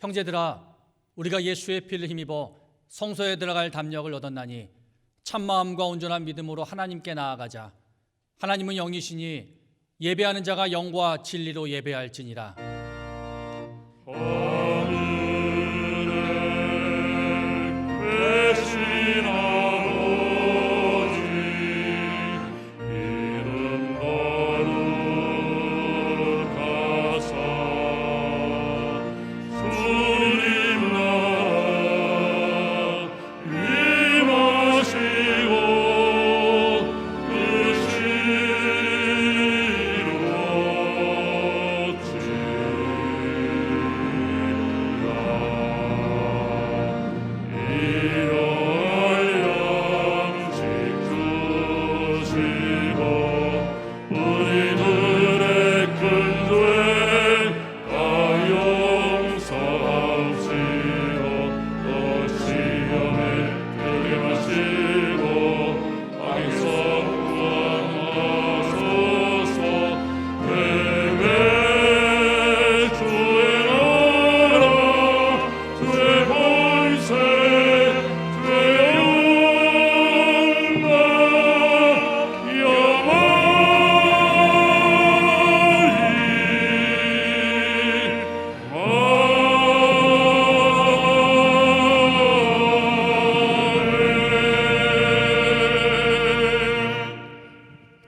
형제들아, 우리가 예수의 피를 힘입어 성소에 들어갈 담력을 얻었나니 참마음과 온전한 믿음으로 하나님께 나아가자. 하나님은 영이시니 예배하는 자가 영과 진리로 예배할지니라.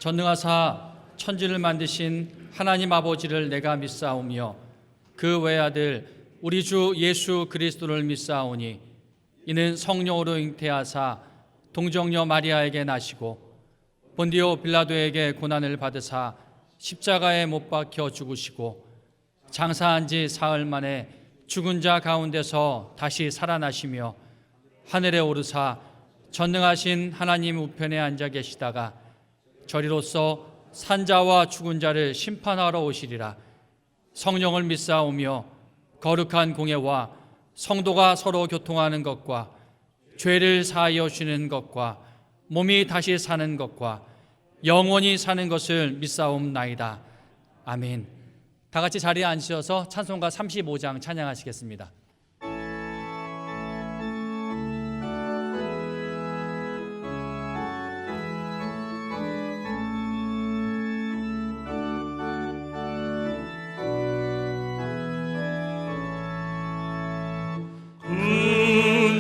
전능하사 천지를 만드신 하나님 아버지를 내가 믿사오며 그 외아들 우리 주 예수 그리스도를 믿사오니 이는 성령으로 잉태하사 동정녀 마리아에게 나시고 본디오 빌라도에게 고난을 받으사 십자가에 못 박혀 죽으시고 장사한 지 사흘 만에 죽은 자 가운데서 다시 살아나시며 하늘에 오르사 전능하신 하나님 우편에 앉아 계시다가 저리로서 산자와 죽은 자를 심판하러 오시리라. 성령을 믿사오며 거룩한 공예와 성도가 서로 교통하는 것과 죄를 사하여 주는 것과 몸이 다시 사는 것과 영원히 사는 것을 믿사옵나이다. 아멘. 다 같이 자리에 앉으셔서 찬송가 35장 찬양하시겠습니다. 오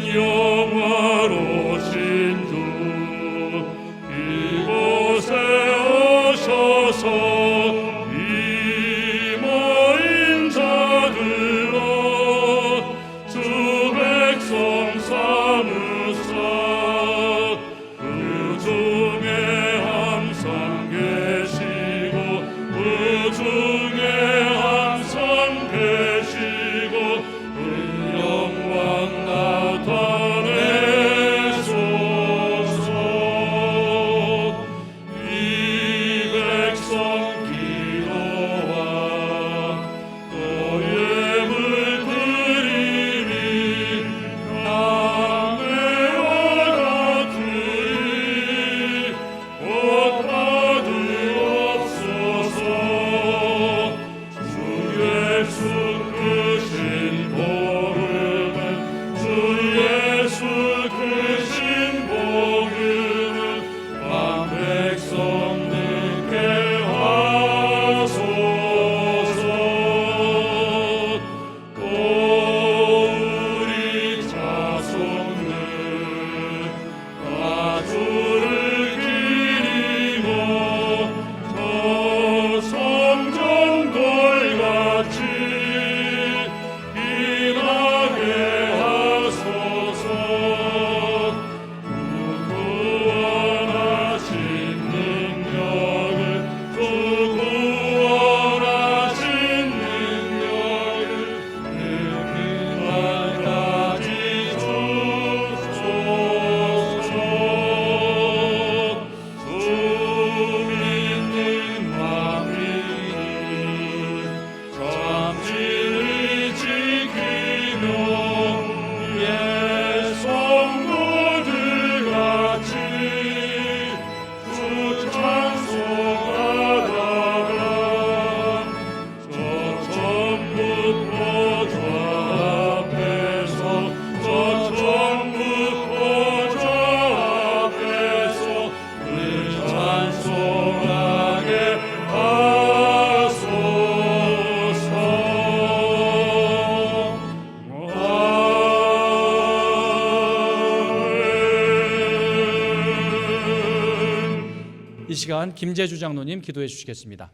시간 김재주 장로님 기도해 주시겠습니다.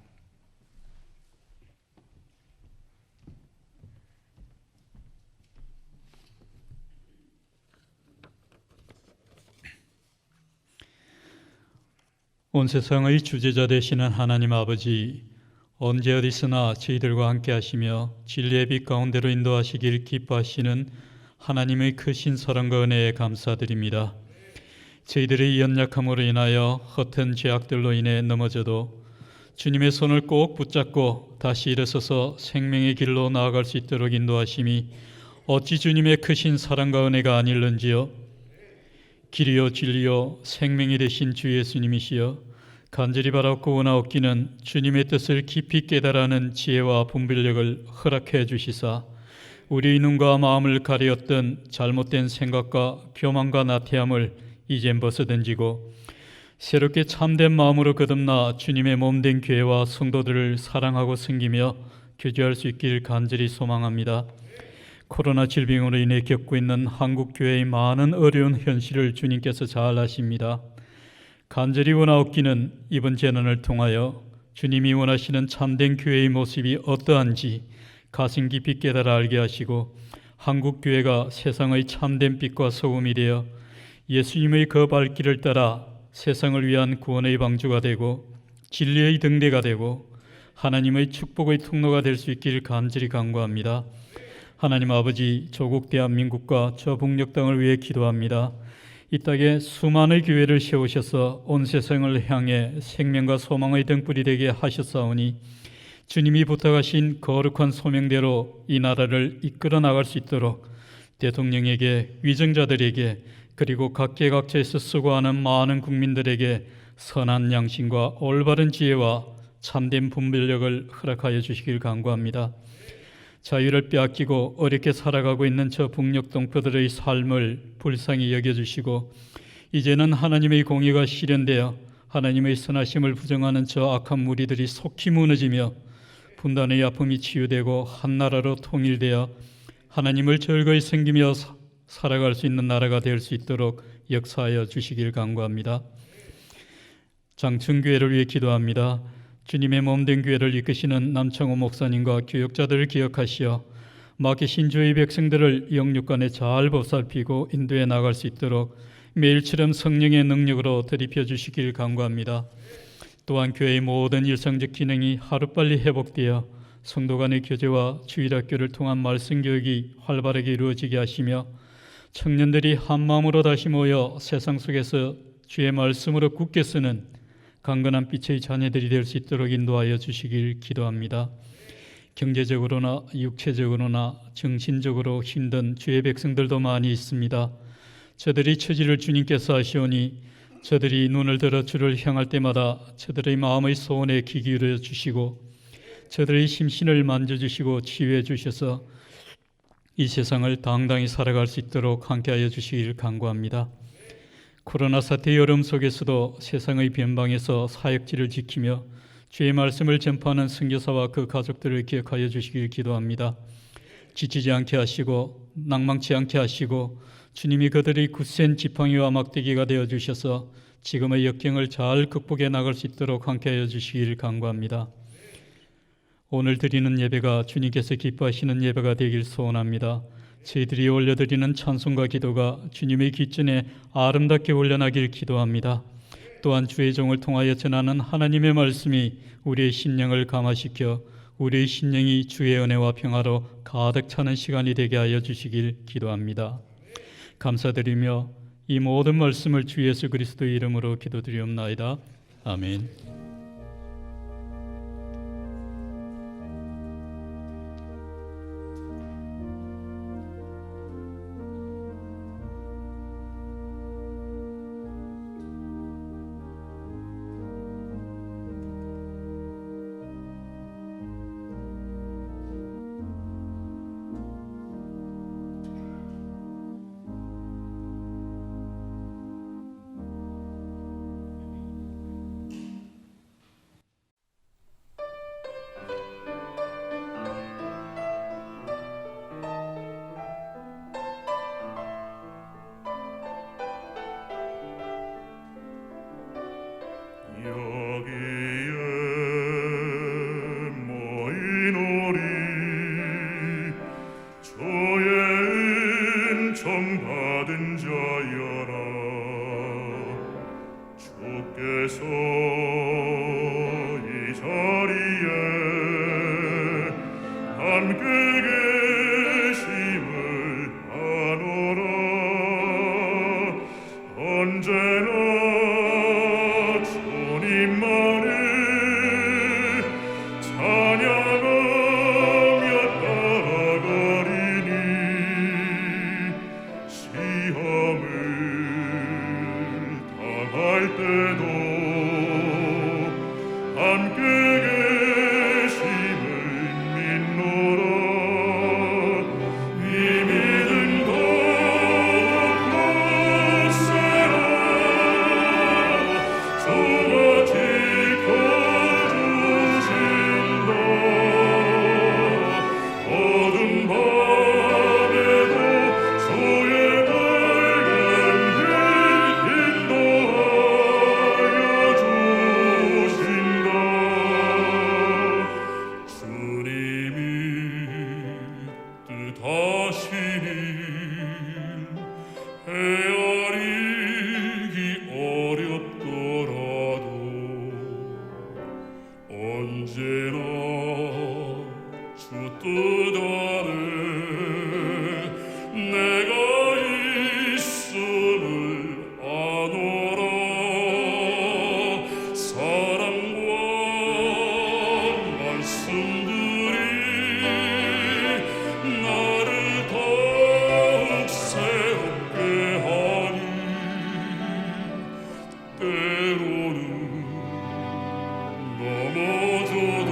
온 세상의 주재자 되시는 하나님 아버지, 언제 어디서나 저희들과 함께 하시며 진리의 빛 가운데로 인도하시길 기뻐하시는 하나님의 크신 사랑과 은혜에 감사드립니다. 저희들의 연약함으로 인하여 허튼 죄악들로 인해 넘어져도 주님의 손을 꼭 붙잡고 다시 일어서서 생명의 길로 나아갈 수 있도록 인도하심이 어찌 주님의 크신 사랑과 은혜가 아닐는지요. 길이요 진리요 생명이 되신 주 예수님이시여, 간절히 바라고 원하옵기는 주님의 뜻을 깊이 깨달아는 지혜와 분별력을 허락해 주시사 우리의 눈과 마음을 가리었던 잘못된 생각과 교만과 나태함을 이젠 벗어던지고 새롭게 참된 마음으로 거듭나 주님의 몸된 교회와 성도들을 사랑하고 섬기며 교제할 수 있길 간절히 소망합니다. 코로나 질병으로 인해 겪고 있는 한국 교회의 많은 어려운 현실을 주님께서 잘 아십니다. 간절히 원하옵기는 이번 재난을 통하여 주님이 원하시는 참된 교회의 모습이 어떠한지 가슴 깊이 깨달아 알게 하시고 한국 교회가 세상의 참된 빛과 소금이 되어 예수님의 그 발길을 따라 세상을 위한 구원의 방주가 되고 진리의 등대가 되고 하나님의 축복의 통로가 될 수 있기를 간절히 간구합니다. 하나님 아버지, 조국 대한민국과 저 북녘 땅을 위해 기도합니다. 이 땅에 수많은 교회를 세우셔서 온 세상을 향해 생명과 소망의 등불이 되게 하셨사오니 주님이 부탁하신 거룩한 소명대로 이 나라를 이끌어 나갈 수 있도록 대통령에게, 위정자들에게, 그리고 각계각처에서 수고하는 많은 국민들에게 선한 양심과 올바른 지혜와 참된 분별력을 허락하여 주시길 간구합니다. 자유를 빼앗기고 어렵게 살아가고 있는 저 북녘 동포들의 삶을 불쌍히 여겨주시고 이제는 하나님의 공의가 실현되어 하나님의 선하심을 부정하는 저 악한 무리들이 속히 무너지며 분단의 아픔이 치유되고 한 나라로 통일되어 하나님을 즐거이 섬기며 살아갈 수 있는 나라가 될 수 있도록 역사하여 주시길 간구합니다. 장충교회를 위해 기도합니다. 주님의 몸된 교회를 이끄시는 남창호 목사님과 교역자들을 기억하시어 맡기신 주의 백성들을 영육간에 잘 보살피고 인도해 나갈 수 있도록 매일처럼 성령의 능력으로 드립혀 주시길 간구합니다. 또한 교회의 모든 일상적 기능이 하루빨리 회복되어 성도 간의 교제와 주일학교를 통한 말씀 교육이 활발하게 이루어지게 하시며 청년들이 한마음으로 다시 모여 세상 속에서 주의 말씀으로 굳게 쓰는 강건한 빛의 자녀들이 될 수 있도록 인도하여 주시길 기도합니다. 경제적으로나 육체적으로나 정신적으로 힘든 주의 백성들도 많이 있습니다. 저들이 처지를 주님께서 아시오니 저들이 눈을 들어 주를 향할 때마다 저들의 마음의 소원에 귀 기울여 주시고 저들의 심신을 만져주시고 치유해 주셔서 이 세상을 당당히 살아갈 수 있도록 함께하여 주시길 간구합니다. 코로나 사태의 여름 속에서도 세상의 변방에서 사역지를 지키며 주의 말씀을 전파하는 선교사와 그 가족들을 기억하여 주시길 기도합니다. 지치지 않게 하시고 낭망치 않게 하시고 주님이 그들의 굳센 지팡이와 막대기가 되어 주셔서 지금의 역경을 잘 극복해 나갈 수 있도록 함께하여 주시길 간구합니다. 오늘 드리는 예배가 주님께서 기뻐하시는 예배가 되길 소원합니다. 저희들이 올려드리는 찬송과 기도가 주님의 귀전에 아름답게 올려나길 기도합니다. 또한 주의 종을 통하여 전하는 하나님의 말씀이 우리의 심령을 감화시켜 우리의 심령이 주의 은혜와 평화로 가득 차는 시간이 되게 하여 주시길 기도합니다. 감사드리며 이 모든 말씀을 주 예수 그리스도의 이름으로 기도드리옵나이다. 아멘. 함께 계심을 아노라. 언제나 주님만을 찬양하며 따라가리니 시험을 당할 때도 함께 계심을 믿노라. 이 믿음 더욱 굳세라. 주가 지켜주신다. 어두운 밤에도 주의 밝은 빛 인도하여 주신다. 주님이 뜻하시니 헤아리기 어렵더라도 언제나 주 뜻 안에 내가 있음을 아노라. 사랑과 말씀들이 나를 더욱 새롭게 하니 때로는 넘어져도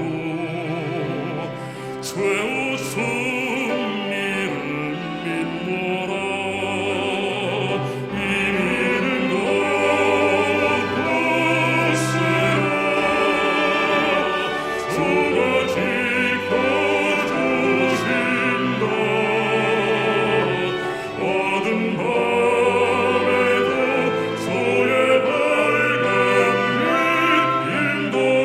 죄우sun 이름 믿노라. 이 믿음 더욱 굳세라. 주가 지켜주신다. 어두운 밤에도 주의 밝은 빛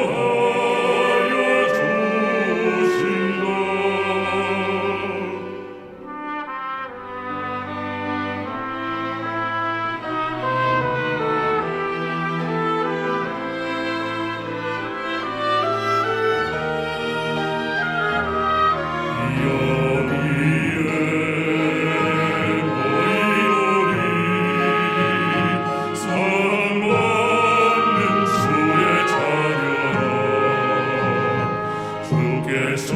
인도하여 주신다. 주께서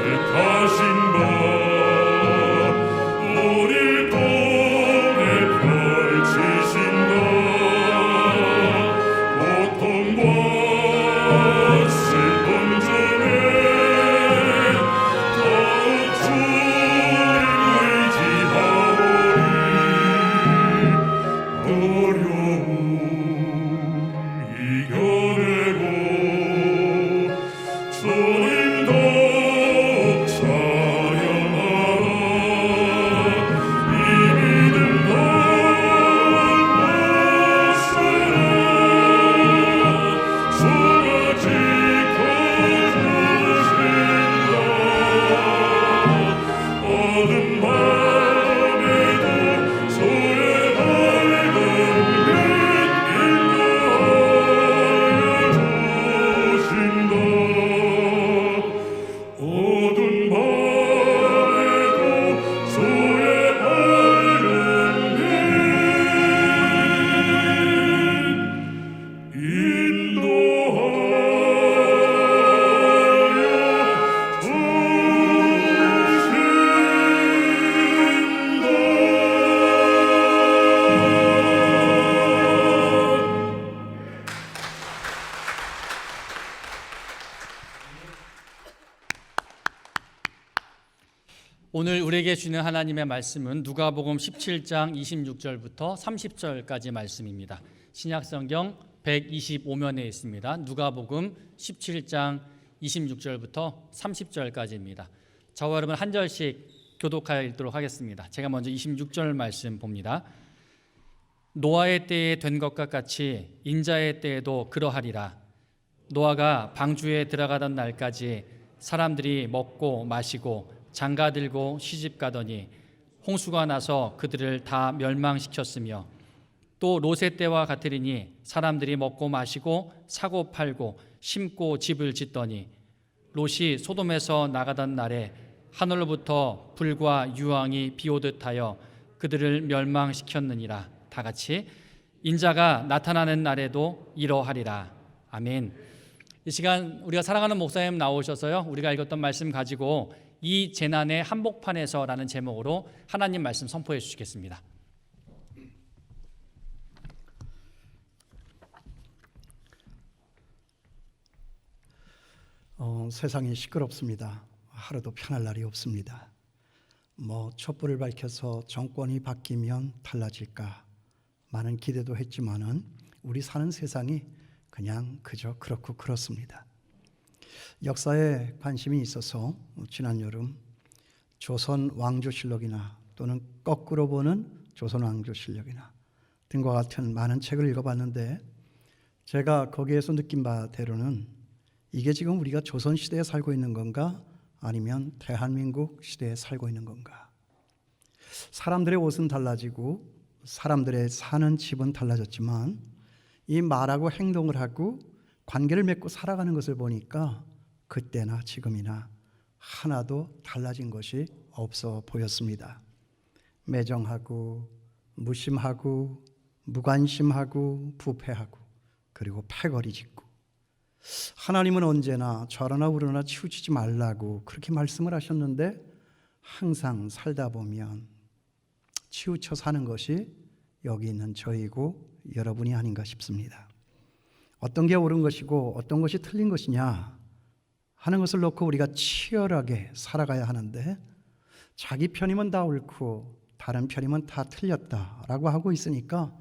뜻하신 바 우릴 통해 펼치신다. 고통과 슬픔 중에 더욱 주님 의지하오니 어려움 이겨내고 주님 더욱 찬양하라. 이 믿음 더욱 굳세라. 주가 지켜주신다. 어두운 밤에도 주의 밝은 빛 인도하여 주신다. 어두운 밤에도 주의 밝은 빛 인도하여 주신다. 오늘 우리에게 주는 하나님의 말씀은 누가복음 17장 26절부터 30절까지 말씀입니다. 신약성경 125면에 있습니다. 누가복음 17장 26절부터 30절까지입니다. 저와 여러분 한 절씩 교독하여 읽도록 하겠습니다. 제가 먼저 26절 말씀 봅니다. 노아의 때에 된 것과 같이 인자의 때에도 그러하리라. 노아가 방주에 들어가던 날까지 사람들이 먹고 마시고 장가들고 시집가더니 홍수가 나서 그들을 다 멸망시켰으며 또 롯의 때와 같으리니 사람들이 먹고 마시고 사고 팔고 심고 집을 짓더니 롯이 소돔에서 나가던 날에 하늘로부터 불과 유황이 비오듯 하여 그들을 멸망시켰느니라. 다 같이 인자가 나타나는 날에도 이러하리라. 아멘. 이 시간 우리가 사랑하는 목사님 나오셔서요, 우리가 읽었던 말씀 가지고 이 재난의 한복판에서라는 제목으로 하나님 말씀 선포해 주시겠습니다. 세상이 시끄럽습니다. 하루도 편할 날이 없습니다. 촛불을 밝혀서 정권이 바뀌면 달라질까 많은 기대도 했지만은 우리 사는 세상이 그냥 그저 그렇고 그렇습니다. 역사에 관심이 있어서 지난 여름 조선 왕조실록이나 또는 거꾸로 보는 조선 왕조실록이나 등과 같은 많은 책을 읽어봤는데, 제가 거기에서 느낀 바대로는 이게 지금 우리가 조선시대에 살고 있는 건가 아니면 대한민국 시대에 살고 있는 건가. 사람들의 옷은 달라지고 사람들의 사는 집은 달라졌지만 이 말하고 행동을 하고 관계를 맺고 살아가는 것을 보니까 그때나 지금이나 하나도 달라진 것이 없어 보였습니다. 매정하고 무심하고 무관심하고 부패하고 그리고 패거리 짓고, 하나님은 언제나 저러나 우러나 치우치지 말라고 그렇게 말씀을 하셨는데 항상 살다 보면 치우쳐 사는 것이 여기 있는 저희고 여러분이 아닌가 싶습니다. 어떤 게 옳은 것이고 어떤 것이 틀린 것이냐 하는 것을 놓고 우리가 치열하게 살아가야 하는데, 자기 편이면 다 옳고 다른 편이면 다 틀렸다라고 하고 있으니까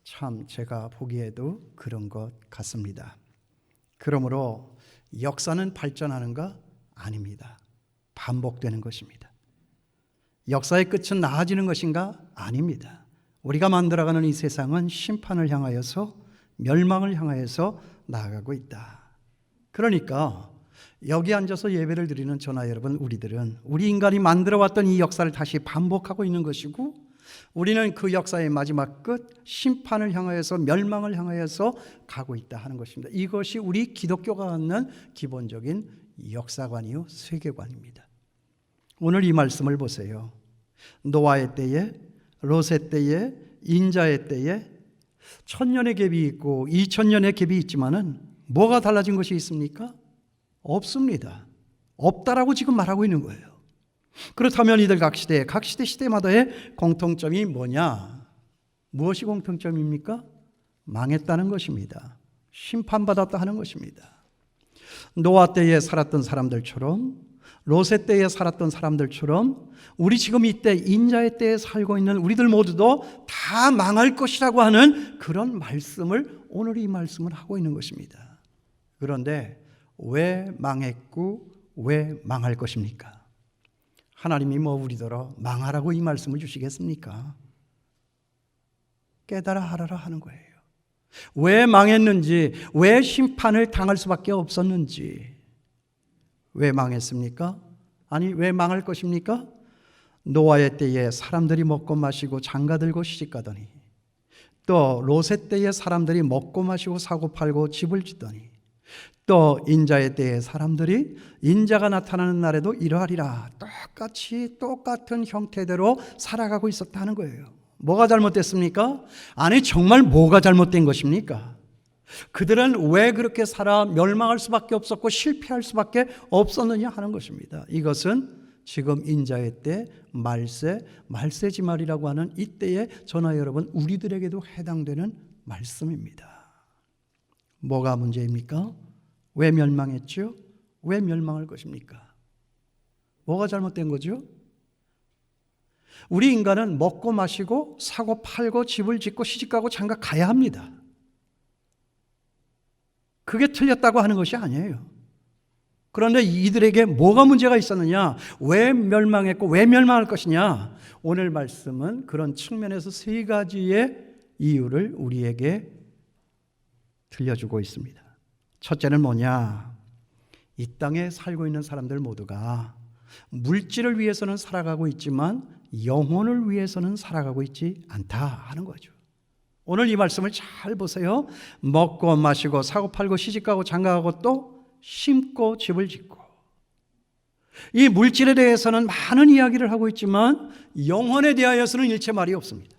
참 제가 보기에도 그런 것 같습니다. 그러므로 역사는 발전하는가? 아닙니다. 반복되는 것입니다. 역사의 끝은 나아지는 것인가? 아닙니다. 우리가 만들어가는 이 세상은 심판을 향하여서, 멸망을 향하여서 나아가고 있다. 그러니까 여기 앉아서 예배를 드리는 저나 여러분, 우리들은 우리 인간이 만들어왔던 이 역사를 다시 반복하고 있는 것이고, 우리는 그 역사의 마지막 끝, 심판을 향하여서, 멸망을 향하여서 가고 있다 하는 것입니다. 이것이 우리 기독교가 갖는 기본적인 역사관이요 세계관입니다. 오늘 이 말씀을 보세요. 노아의 때에, 롯의 때에, 인자의 때에 1000년의 갭이 있고 2000년의 갭이 있지만은 뭐가 달라진 것이 있습니까? 없습니다. 없다라고 지금 말하고 있는 거예요. 그렇다면 이들 각 시대마다의 공통점이 뭐냐? 무엇이 공통점입니까? 망했다는 것입니다. 심판받았다 하는 것입니다. 노아 때에 살았던 사람들처럼, 롯의 때에 살았던 사람들처럼 우리 지금 이때 인자의 때에 살고 있는 우리들 모두도 다 망할 것이라고 하는 그런 말씀을, 오늘 이 말씀을 하고 있는 것입니다. 그런데 왜 망했고 왜 망할 것입니까? 하나님이 우리더러 망하라고 이 말씀을 주시겠습니까? 깨달아 하라라 하는 거예요. 왜 망했는지, 왜 심판을 당할 수밖에 없었는지, 왜 망했습니까? 아니, 왜 망할 것입니까? 노아의 때에 사람들이 먹고 마시고 장가들고 시집가더니, 또 롯의 때에 사람들이 먹고 마시고 사고 팔고 집을 짓더니, 또 인자의 때에 사람들이 인자가 나타나는 날에도 이러하리라, 똑같이 똑같은 형태대로 살아가고 있었다는 거예요. 뭐가 잘못됐습니까? 아니, 정말 뭐가 잘못된 것입니까? 그들은 왜 그렇게 살아 멸망할 수밖에 없었고 실패할 수밖에 없었느냐 하는 것입니다. 이것은 지금 인자의 때 말세지말이라고 하는 이때에 저나 여러분 우리들에게도 해당되는 말씀입니다. 뭐가 문제입니까? 왜 멸망했죠? 왜 멸망할 것입니까? 뭐가 잘못된 거죠? 우리 인간은 먹고 마시고 사고 팔고 집을 짓고 시집가고 장가 가야 합니다. 그게 틀렸다고 하는 것이 아니에요. 그런데 이들에게 뭐가 문제가 있었느냐? 왜 멸망했고 왜 멸망할 것이냐? 오늘 말씀은 그런 측면에서 세 가지의 이유를 우리에게 들려주고 있습니다. 첫째는 뭐냐? 이 땅에 살고 있는 사람들 모두가 물질을 위해서는 살아가고 있지만 영혼을 위해서는 살아가고 있지 않다 하는 거죠. 오늘 이 말씀을 잘 보세요. 먹고 마시고 사고 팔고 시집가고 장가가고 또 심고 집을 짓고, 이 물질에 대해서는 많은 이야기를 하고 있지만 영혼에 대하여서는 일체 말이 없습니다.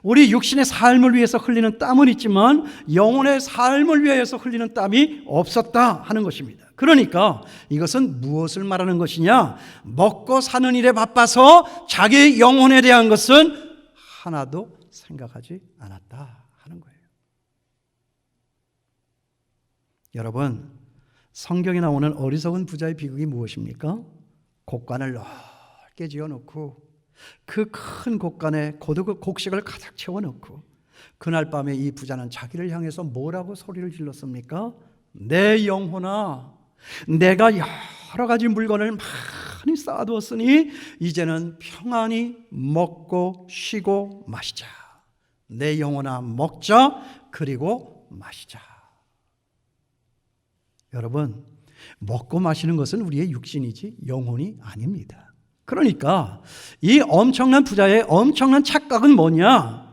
우리 육신의 삶을 위해서 흘리는 땀은 있지만 영혼의 삶을 위해서 흘리는 땀이 없었다 하는 것입니다. 그러니까 이것은 무엇을 말하는 것이냐? 먹고 사는 일에 바빠서 자기의 영혼에 대한 것은 하나도 생각하지 않았다 하는 거예요. 여러분, 성경에 나오는 어리석은 부자의 비극이 무엇입니까? 곡간을 넓게 지어놓고 그 큰 곡간에 곡식을 가득 채워놓고 그날 밤에 이 부자는 자기를 향해서 뭐라고 소리를 질렀습니까? 내 영혼아, 내가 여러 가지 물건을 많이 쌓아두었으니 이제는 평안히 먹고 쉬고 마시자. 내 영혼아, 먹자, 그리고 마시자. 여러분, 먹고 마시는 것은 우리의 육신이지 영혼이 아닙니다. 그러니까 이 엄청난 부자의 엄청난 착각은 뭐냐?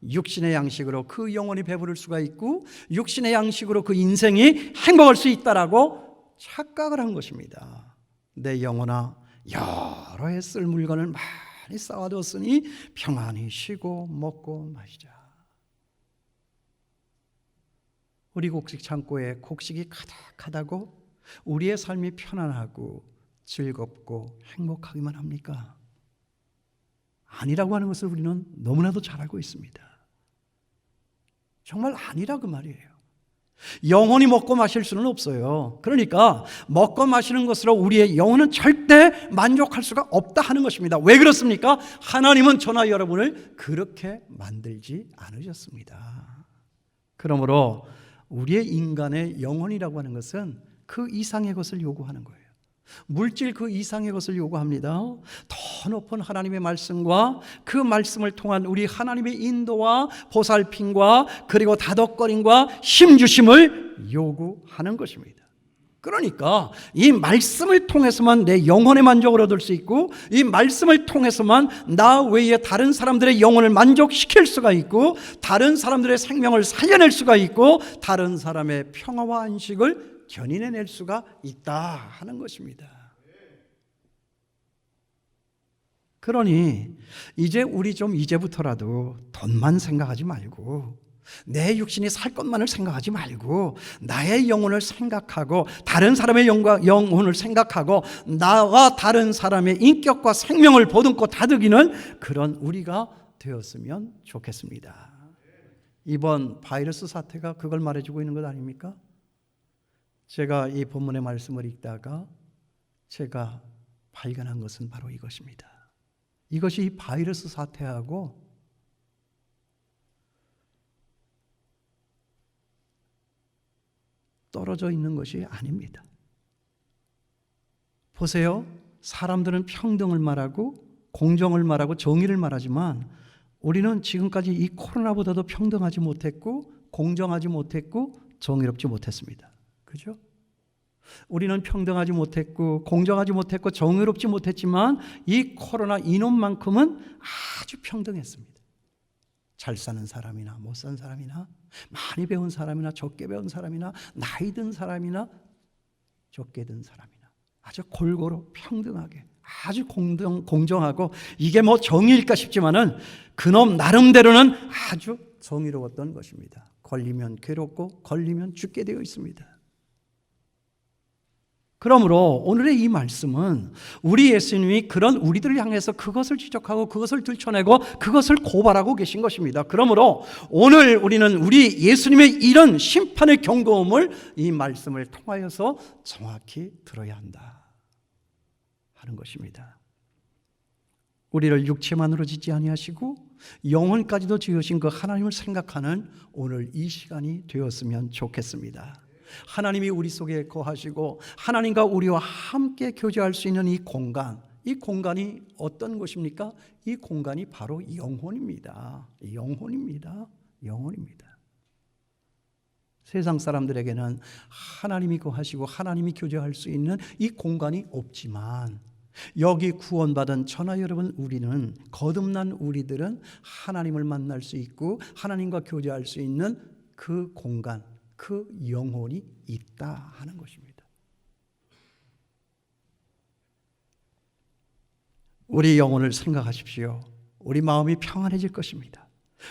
육신의 양식으로 그 영혼이 배부를 수가 있고 육신의 양식으로 그 인생이 행복할 수 있다라고 착각을 한 것입니다. 내 영혼아, 여러 해 쓸 물건을 많이 쌓아뒀으니 평안히 쉬고 먹고 마시자. 우리 곡식 창고에 곡식이 가득하다고 우리의 삶이 편안하고 즐겁고 행복하기만 합니까? 아니라고 하는 것을 우리는 너무나도 잘 알고 있습니다. 정말 아니라 그 말이에요. 영혼이 먹고 마실 수는 없어요. 그러니까 먹고 마시는 것으로 우리의 영혼은 절대 만족할 수가 없다 하는 것입니다. 왜 그렇습니까? 하나님은 저나 여러분을 그렇게 만들지 않으셨습니다. 그러므로 우리의 인간의 영혼이라고 하는 것은 그 이상의 것을 요구하는 거예요. 물질 그 이상의 것을 요구합니다. 더 높은 하나님의 말씀과 그 말씀을 통한 우리 하나님의 인도와 보살핌과 그리고 다독거림과 힘주심을 요구하는 것입니다. 그러니까 이 말씀을 통해서만 내 영혼의 만족을 얻을 수 있고 이 말씀을 통해서만 나 외에 다른 사람들의 영혼을 만족시킬 수가 있고 다른 사람들의 생명을 살려낼 수가 있고 다른 사람의 평화와 안식을 견인해낼 수가 있다 하는 것입니다. 그러니 이제 우리 좀 이제부터라도 돈만 생각하지 말고 내 육신이 살 것만을 생각하지 말고 나의 영혼을 생각하고 다른 사람의 영혼을 생각하고 나와 다른 사람의 인격과 생명을 보듬고 다독이는 그런 우리가 되었으면 좋겠습니다. 이번 바이러스 사태가 그걸 말해주고 있는 것 아닙니까? 제가 이 본문의 말씀을 읽다가 제가 발견한 것은 바로 이것입니다. 이것이 이 바이러스 사태하고 떨어져 있는 것이 아닙니다. 보세요. 사람들은 평등을 말하고 공정을 말하고 정의를 말하지만 우리는 지금까지 이 코로나보다도 평등하지 못했고 공정하지 못했고 정의롭지 못했습니다. 그죠? 우리는 평등하지 못했고 공정하지 못했고 정의롭지 못했지만 이 코로나 이놈만큼은 아주 평등했습니다. 잘 사는 사람이나 못 사는 사람이나 많이 배운 사람이나 적게 배운 사람이나 나이 든 사람이나 적게 든 사람이나 아주 골고루 평등하게 아주 공정하고 이게 뭐 정의일까 싶지만은 그놈 나름대로는 아주 정의로웠던 것입니다. 걸리면 괴롭고 걸리면 죽게 되어 있습니다. 그러므로 오늘의 이 말씀은 우리 예수님이 그런 우리들을 향해서 그것을 지적하고 그것을 들춰내고 그것을 고발하고 계신 것입니다. 그러므로 오늘 우리는 우리 예수님의 이런 심판의 경고음을 이 말씀을 통하여서 정확히 들어야 한다 하는 것입니다. 우리를 육체만으로 짓지 아니하시고 영혼까지도 지으신 그 하나님을 생각하는 오늘 이 시간이 되었으면 좋겠습니다. 하나님이 우리 속에 거하시고 하나님과 우리와 함께 교제할 수 있는 이 공간이 어떤 곳입니까? 이 공간이 바로 영혼입니다. 영혼입니다. 세상 사람들에게는 하나님이 거하시고 하나님이 교제할 수 있는 이 공간이 없지만 여기 구원받은 저나 여러분 우리는 거듭난 우리들은 하나님을 만날 수 있고 하나님과 교제할 수 있는 그 공간 그 영혼이 있다 하는 것입니다. 우리 영혼을 생각하십시오. 우리 마음이 평안해질 것입니다.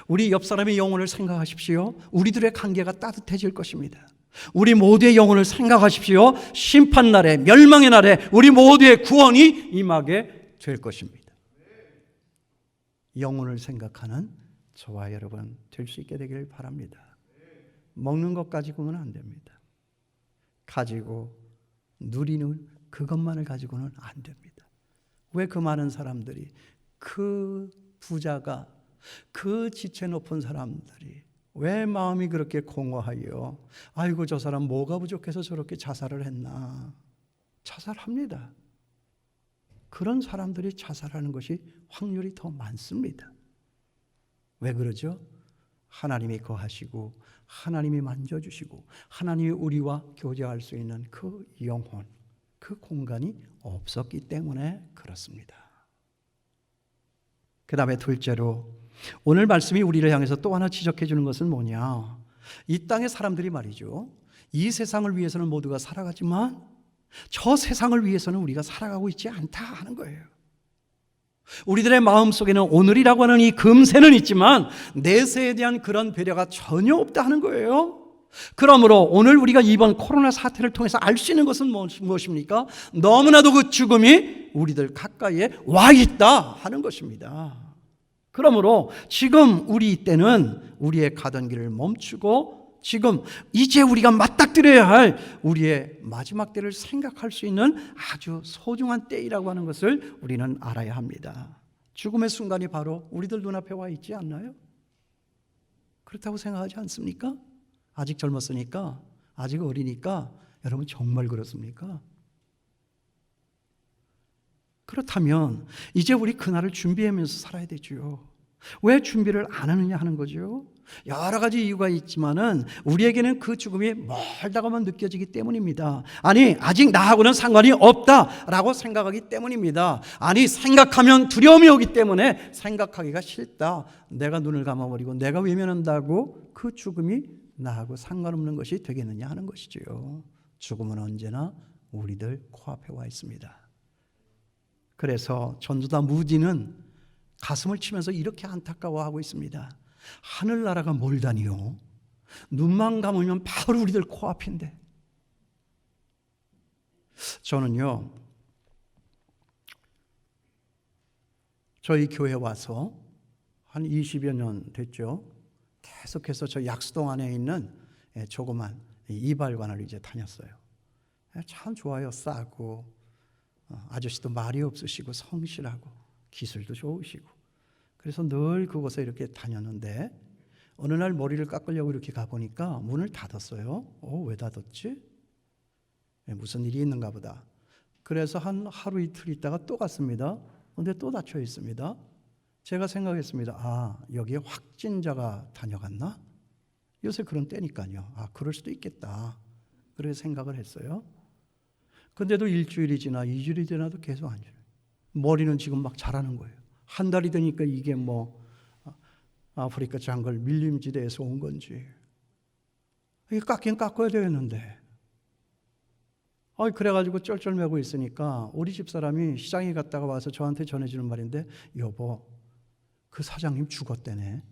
우리 옆 사람의 영혼을 생각하십시오. 우리들의 관계가 따뜻해질 것입니다. 우리 모두의 영혼을 생각하십시오. 심판날에, 멸망의 날에 우리 모두의 구원이 임하게 될 것입니다. 영혼을 생각하는 저와 여러분 될 수 있게 되기를 바랍니다. 먹는 것 가지고는 안 됩니다. 가지고 누리는 그것만을 가지고는 안 됩니다. 왜 그 많은 사람들이, 그 부자가, 그 지체 높은 사람들이 왜 마음이 그렇게 공허하여 아이고 저 사람 뭐가 부족해서 저렇게 자살을 했나? 자살합니다. 그런 사람들이 자살하는 것이 확률이 더 많습니다. 왜 그러죠? 하나님이 거하시고 하나님이 만져주시고 하나님이 우리와 교제할 수 있는 그 영혼, 그 공간이 없었기 때문에 그렇습니다. 그 다음에 둘째로 오늘 말씀이 우리를 향해서 또 하나 지적해 주는 것은 뭐냐? 이 땅의 사람들이 말이죠, 이 세상을 위해서는 모두가 살아가지만 저 세상을 위해서는 우리가 살아가고 있지 않다 하는 거예요. 우리들의 마음속에는 오늘이라고 하는 이 금세는 있지만 내세에 대한 그런 배려가 전혀 없다 하는 거예요. 그러므로 오늘 우리가 이번 코로나 사태를 통해서 알 수 있는 것은 무엇입니까? 너무나도 그 죽음이 우리들 가까이에 와 있다 하는 것입니다. 그러므로 지금 우리 때는 우리의 가던 길을 멈추고 지금 이제 우리가 맞닥뜨려야 할 우리의 마지막 때를 생각할 수 있는 아주 소중한 때이라고 하는 것을 우리는 알아야 합니다. 죽음의 순간이 바로 우리들 눈앞에 와 있지 않나요? 그렇다고 생각하지 않습니까? 아직 젊었으니까, 아직 어리니까. 여러분 정말 그렇습니까? 그렇다면 이제 우리 그날을 준비하면서 살아야 되죠. 왜 준비를 안 하느냐 하는 거죠. 여러 가지 이유가 있지만은 우리에게는 그 죽음이 멀다고만 느껴지기 때문입니다. 아니 아직 나하고는 상관이 없다라고 생각하기 때문입니다. 아니 생각하면 두려움이 오기 때문에 생각하기가 싫다. 내가 눈을 감아버리고 내가 외면한다고 그 죽음이 나하고 상관없는 것이 되겠느냐 하는 것이지요. 죽음은 언제나 우리들 코앞에 와 있습니다. 그래서 전도자 무디는 가슴을 치면서 이렇게 안타까워하고 있습니다. 하늘나라가 멀다니요. 눈만 감으면 바로 우리들 코앞인데. 저는요, 저희 교회 와서 한 20여 년 됐죠. 계속해서 저 약수동 안에 있는 조그만 이발관을 이제 다녔어요. 참 좋아요. 싸고 아저씨도 말이 없으시고 성실하고 기술도 좋으시고. 그래서 늘 그곳에 이렇게 다녔는데 어느 날 머리를 깎으려고 이렇게 가보니까 문을 닫았어요. 왜 닫았지? 무슨 일이 있는가 보다. 그래서 한 하루 이틀 있다가 또 갔습니다. 근데 또 닫혀 있습니다. 제가 생각했습니다. 여기에 확진자가 다녀갔나? 요새 그런 때니까요. 그럴 수도 있겠다. 그렇게 생각을 했어요. 근데도 일주일이 지나 2주일이 지나도 계속 안 줘요. 머리는 지금 막 자라는 거예요. 한 달이 되니까 이게 아프리카 장걸 밀림지대에서 온 건지. 이게 깎긴 깎아야 되겠는데. 그래가지고 쩔쩔매고 있으니까 우리 집사람이 시장에 갔다가 와서 저한테 전해주는 말인데, 여보, 그 사장님 죽었대네.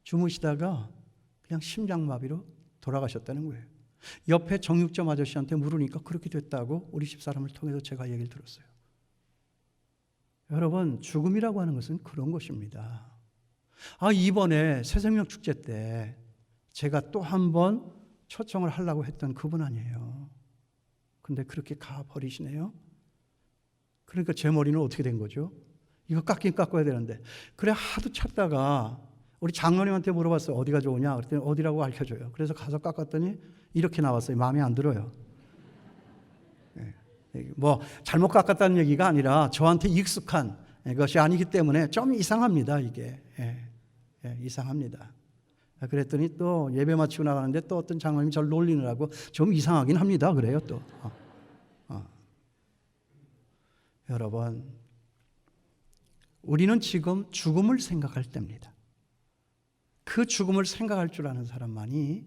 주무시다가 그냥 심장마비로 돌아가셨다는 거예요. 옆에 정육점 아저씨한테 물으니까 그렇게 됐다고 우리 집사람을 통해서 제가 얘기를 들었어요. 여러분, 죽음이라고 하는 것은 그런 것입니다. 이번에 새생명 축제 때 제가 또 한 번 초청을 하려고 했던 그분 아니에요. 근데 그렇게 가버리시네요. 그러니까 제 머리는 어떻게 된 거죠? 이거 깎긴 깎아야 되는데. 그래 하도 찾다가 우리 장로님한테 물어봤어요. 어디가 좋으냐? 그랬더니 어디라고 알려줘요. 그래서 가서 깎았더니 이렇게 나왔어요. 마음에 안 들어요. 잘못 깎았다는 얘기가 아니라 저한테 익숙한 것이 아니기 때문에 좀 이상합니다. 이게 이상합니다. 그랬더니 또 예배 마치고 나가는데 또 어떤 장로님이 저를 놀리느라고 좀 이상하긴 합니다. 그래요 또. 여러분, 우리는 지금 죽음을 생각할 때입니다. 그 죽음을 생각할 줄 아는 사람만이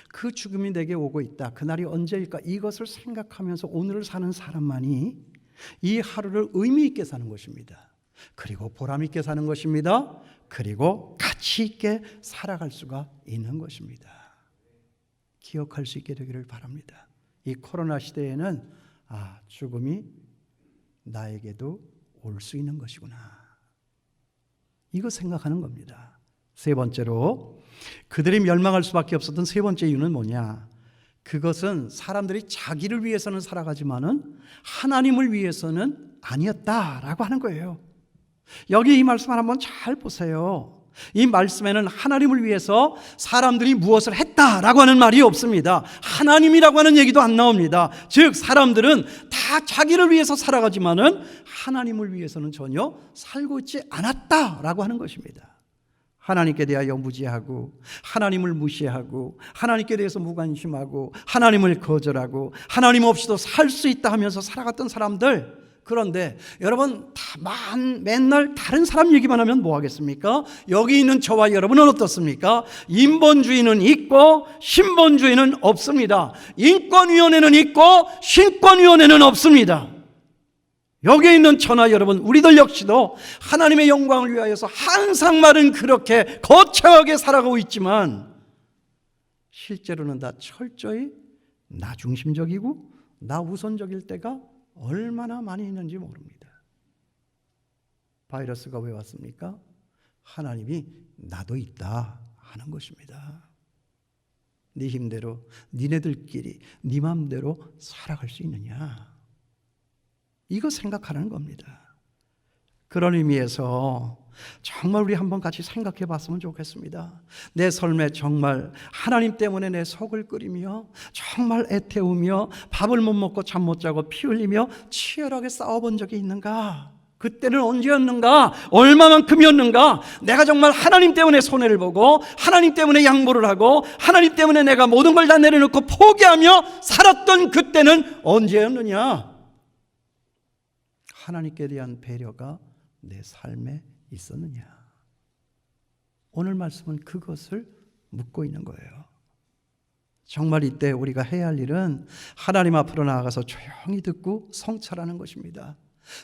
그 죽음이 내게 오고 있다. 그날이 언제일까? 이것을 생각하면서 오늘을 사는 사람만이 이 하루를 의미 있게 사는 것입니다. 그리고 보람 있게 사는 것입니다. 그리고 가치 있게 살아갈 수가 있는 것입니다. 기억할 수 있게 되기를 바랍니다. 이 코로나 시대에는 죽음이 나에게도 올 수 있는 것이구나. 이거 생각하는 겁니다. 세 번째로, 그들이 멸망할 수밖에 없었던 세 번째 이유는 뭐냐? 그것은 사람들이 자기를 위해서는 살아가지만은 하나님을 위해서는 아니었다라고 하는 거예요. 여기 이 말씀을 한번 잘 보세요. 이 말씀에는 하나님을 위해서 사람들이 무엇을 했다라고 하는 말이 없습니다. 하나님이라고 하는 얘기도 안 나옵니다. 즉 사람들은 다 자기를 위해서 살아가지만은 하나님을 위해서는 전혀 살고 있지 않았다라고 하는 것입니다. 하나님께 대하여 무지하고 하나님을 무시하고 하나님께 대해서 무관심하고 하나님을 거절하고 하나님 없이도 살 수 있다 하면서 살아갔던 사람들. 그런데 여러분 맨날 다른 사람 얘기만 하면 뭐 하겠습니까? 여기 있는 저와 여러분은 어떻습니까? 인본주의는 있고 신본주의는 없습니다. 인권위원회는 있고 신권위원회는 없습니다. 여기 있는 저나 여러분, 우리들 역시도 하나님의 영광을 위하여서 항상 말은 그렇게 거창하게 살아가고 있지만 실제로는 다 철저히 나 중심적이고 나 우선적일 때가 얼마나 많이 있는지 모릅니다. 바이러스가 왜 왔습니까? 하나님이 나도 있다 하는 것입니다. 네 힘대로 니네들끼리 네 맘대로 살아갈 수 있느냐, 이거 생각하는 겁니다. 그런 의미에서 정말 우리 한번 같이 생각해 봤으면 좋겠습니다. 내 삶에 정말 하나님 때문에 내 속을 끓이며 정말 애태우며 밥을 못 먹고 잠 못 자고 피 흘리며 치열하게 싸워본 적이 있는가? 그때는 언제였는가? 얼마만큼이었는가? 내가 정말 하나님 때문에 손해를 보고 하나님 때문에 양보를 하고 하나님 때문에 내가 모든 걸 다 내려놓고 포기하며 살았던 그때는 언제였느냐? 하나님께 대한 배려가 내 삶에 있었느냐? 오늘 말씀은 그것을 묻고 있는 거예요. 정말 이때 우리가 해야 할 일은 하나님 앞으로 나아가서 조용히 듣고 성찰하는 것입니다.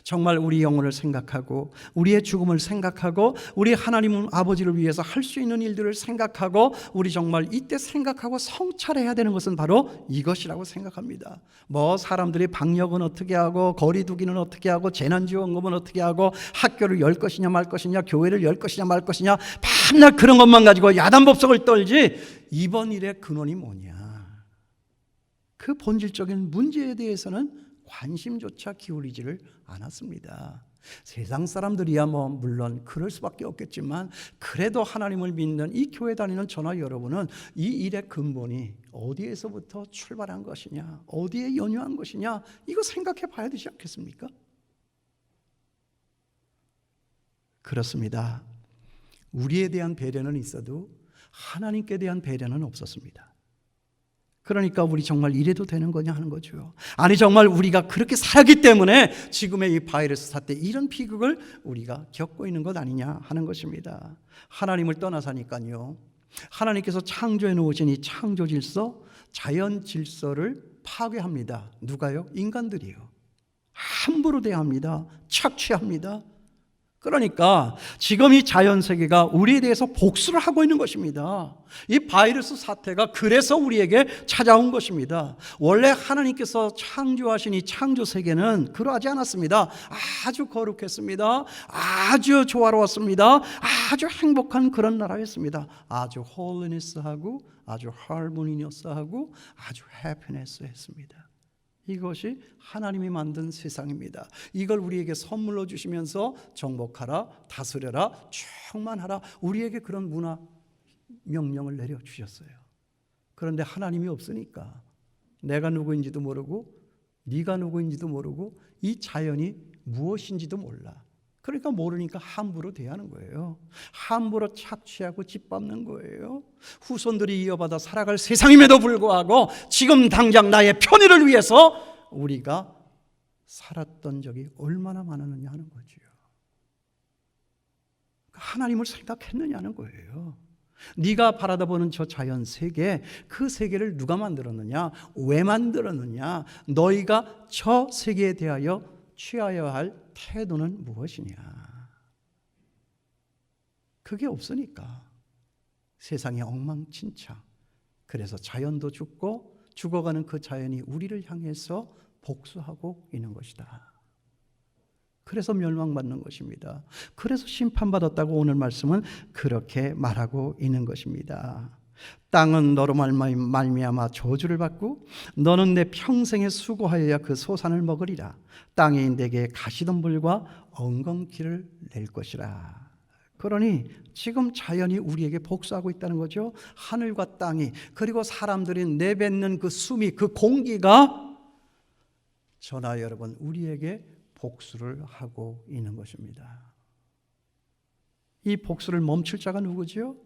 정말 우리 영혼을 생각하고 우리의 죽음을 생각하고 우리 하나님 아버지를 위해서 할 수 있는 일들을 생각하고 우리 정말 이때 생각하고 성찰해야 되는 것은 바로 이것이라고 생각합니다. 뭐 사람들이 방역은 어떻게 하고 거리두기는 어떻게 하고 재난지원금은 어떻게 하고 학교를 열 것이냐 말 것이냐 교회를 열 것이냐 말 것이냐 밤낮 그런 것만 가지고 야단법석을 떨지 이번 일의 근원이 뭐냐, 그 본질적인 문제에 대해서는 관심조차 기울이지를 않았습니다. 세상 사람들이야 물론 그럴 수밖에 없겠지만 그래도 하나님을 믿는 이 교회 다니는 저나 여러분은 이 일의 근본이 어디에서부터 출발한 것이냐, 어디에 연유한 것이냐, 이거 생각해 봐야 되지 않겠습니까? 그렇습니다. 우리에 대한 배려는 있어도 하나님께 대한 배려는 없었습니다. 그러니까 우리 정말 이래도 되는 거냐 하는 거죠. 아니 정말 우리가 그렇게 살았기 때문에 지금의 이 바이러스 사태, 이런 비극을 우리가 겪고 있는 것 아니냐 하는 것입니다. 하나님을 떠나사니까요, 하나님께서 창조해 놓으신 이 창조 질서, 자연 질서를 파괴합니다. 누가요? 인간들이요. 함부로 대합니다. 착취합니다. 그러니까 지금 이 자연세계가 우리에 대해서 복수를 하고 있는 것입니다. 이 바이러스 사태가 그래서 우리에게 찾아온 것입니다. 원래 하나님께서 창조하신 이 창조세계는 그러하지 않았습니다. 아주 거룩했습니다. 아주 조화로웠습니다. 아주 행복한 그런 나라였습니다. 아주 홀리니스하고 아주 하모니어스하고 아주 해피니스했습니다. 이것이 하나님이 만든 세상입니다. 이걸 우리에게 선물로 주시면서 정복하라, 다스려라, 충만하라, 우리에게 그런 문화 명령을 내려주셨어요. 그런데 하나님이 없으니까 내가 누구인지도 모르고 네가 누구인지도 모르고 이 자연이 무엇인지도 몰라. 그러니까 모르니까 함부로 대하는 거예요. 함부로 착취하고 짓밟는 거예요. 후손들이 이어받아 살아갈 세상임에도 불구하고 지금 당장 나의 편의를 위해서 우리가 살았던 적이 얼마나 많았느냐 하는 거죠. 하나님을 생각했느냐는 거예요. 네가 바라다 보는 저 자연 세계, 그 세계를 누가 만들었느냐, 왜 만들었느냐, 너희가 저 세계에 대하여 취하여야 할 태도는 무엇이냐? 그게 없으니까 세상이 엉망진창. 그래서 자연도 죽고 죽어가는 그 자연이 우리를 향해서 복수하고 있는 것이다. 그래서 멸망받는 것입니다. 그래서 심판받았다고 오늘 말씀은 그렇게 말하고 있는 것입니다. 땅은 너로 말미암아 저주를 받고 너는 내 평생에 수고하여야 그 소산을 먹으리라. 땅이 내게 가시덤불과 엉겅퀴를 낼 것이라. 그러니 지금 자연이 우리에게 복수하고 있다는 거죠. 하늘과 땅이, 그리고 사람들이 내뱉는 그 숨이, 그 공기가 저나 여러분 우리에게 복수를 하고 있는 것입니다. 이 복수를 멈출 자가 누구죠?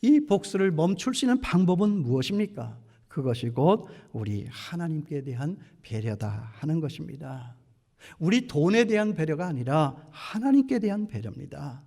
이 복수를 멈출 수 있는 방법은 무엇입니까? 그것이 곧 우리 하나님께 대한 배려다 하는 것입니다. 우리 돈에 대한 배려가 아니라 하나님께 대한 배려입니다.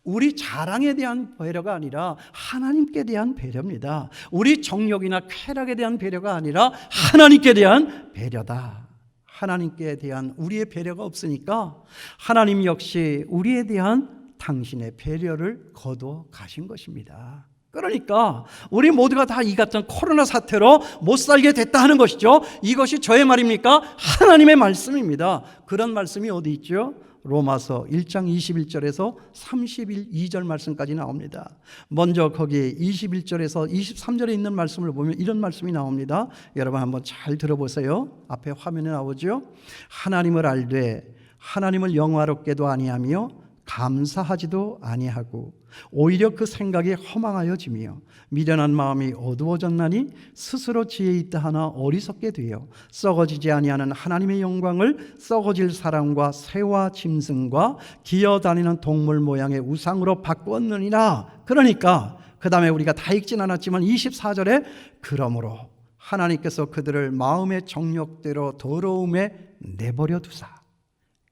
우리 자랑에 대한 배려가 아니라 하나님께 대한 배려입니다. 우리 정욕이나 쾌락에 대한 배려가 아니라 하나님께 대한 배려다. 하나님께 대한 우리의 배려가 없으니까 하나님 역시 우리에 대한 당신의 배려를 거둬 가신 것입니다. 그러니까 우리 모두가 다 이 같은 코로나 사태로 못 살게 됐다 하는 것이죠. 이것이 저의 말입니까? 하나님의 말씀입니다. 그런 말씀이 어디 있죠? 로마서 1장 21절에서 32절 말씀까지 나옵니다. 먼저 거기 21절에서 23절에 있는 말씀을 보면 이런 말씀이 나옵니다. 여러분 한번 잘 들어보세요. 앞에 화면에 나오죠. 하나님을 알되 하나님을 영화롭게도 아니하며 감사하지도 아니하고 오히려 그 생각이 허망하여지며 미련한 마음이 어두워졌나니 스스로 지혜 있다 하나 어리석게 되어 썩어지지 아니하는 하나님의 영광을 썩어질 사람과 새와 짐승과 기어다니는 동물 모양의 우상으로 바꾸었느니라. 그러니까 그 다음에 우리가 다 읽진 않았지만 24절에 그러므로 하나님께서 그들을 마음의 정욕대로 더러움에 내버려 두사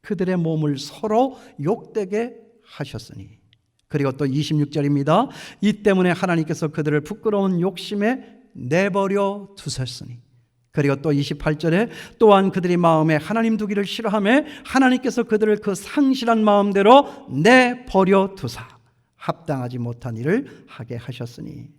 그들의 몸을 서로 욕되게 하셨으니. 그리고 또 26절입니다. 이 때문에 하나님께서 그들을 부끄러운 욕심에 내버려 두셨으니. 그리고 또 28절에 또한 그들이 마음에 하나님 두기를 싫어하며 하나님께서 그들을 그 상실한 마음대로 내버려 두사 합당하지 못한 일을 하게 하셨으니.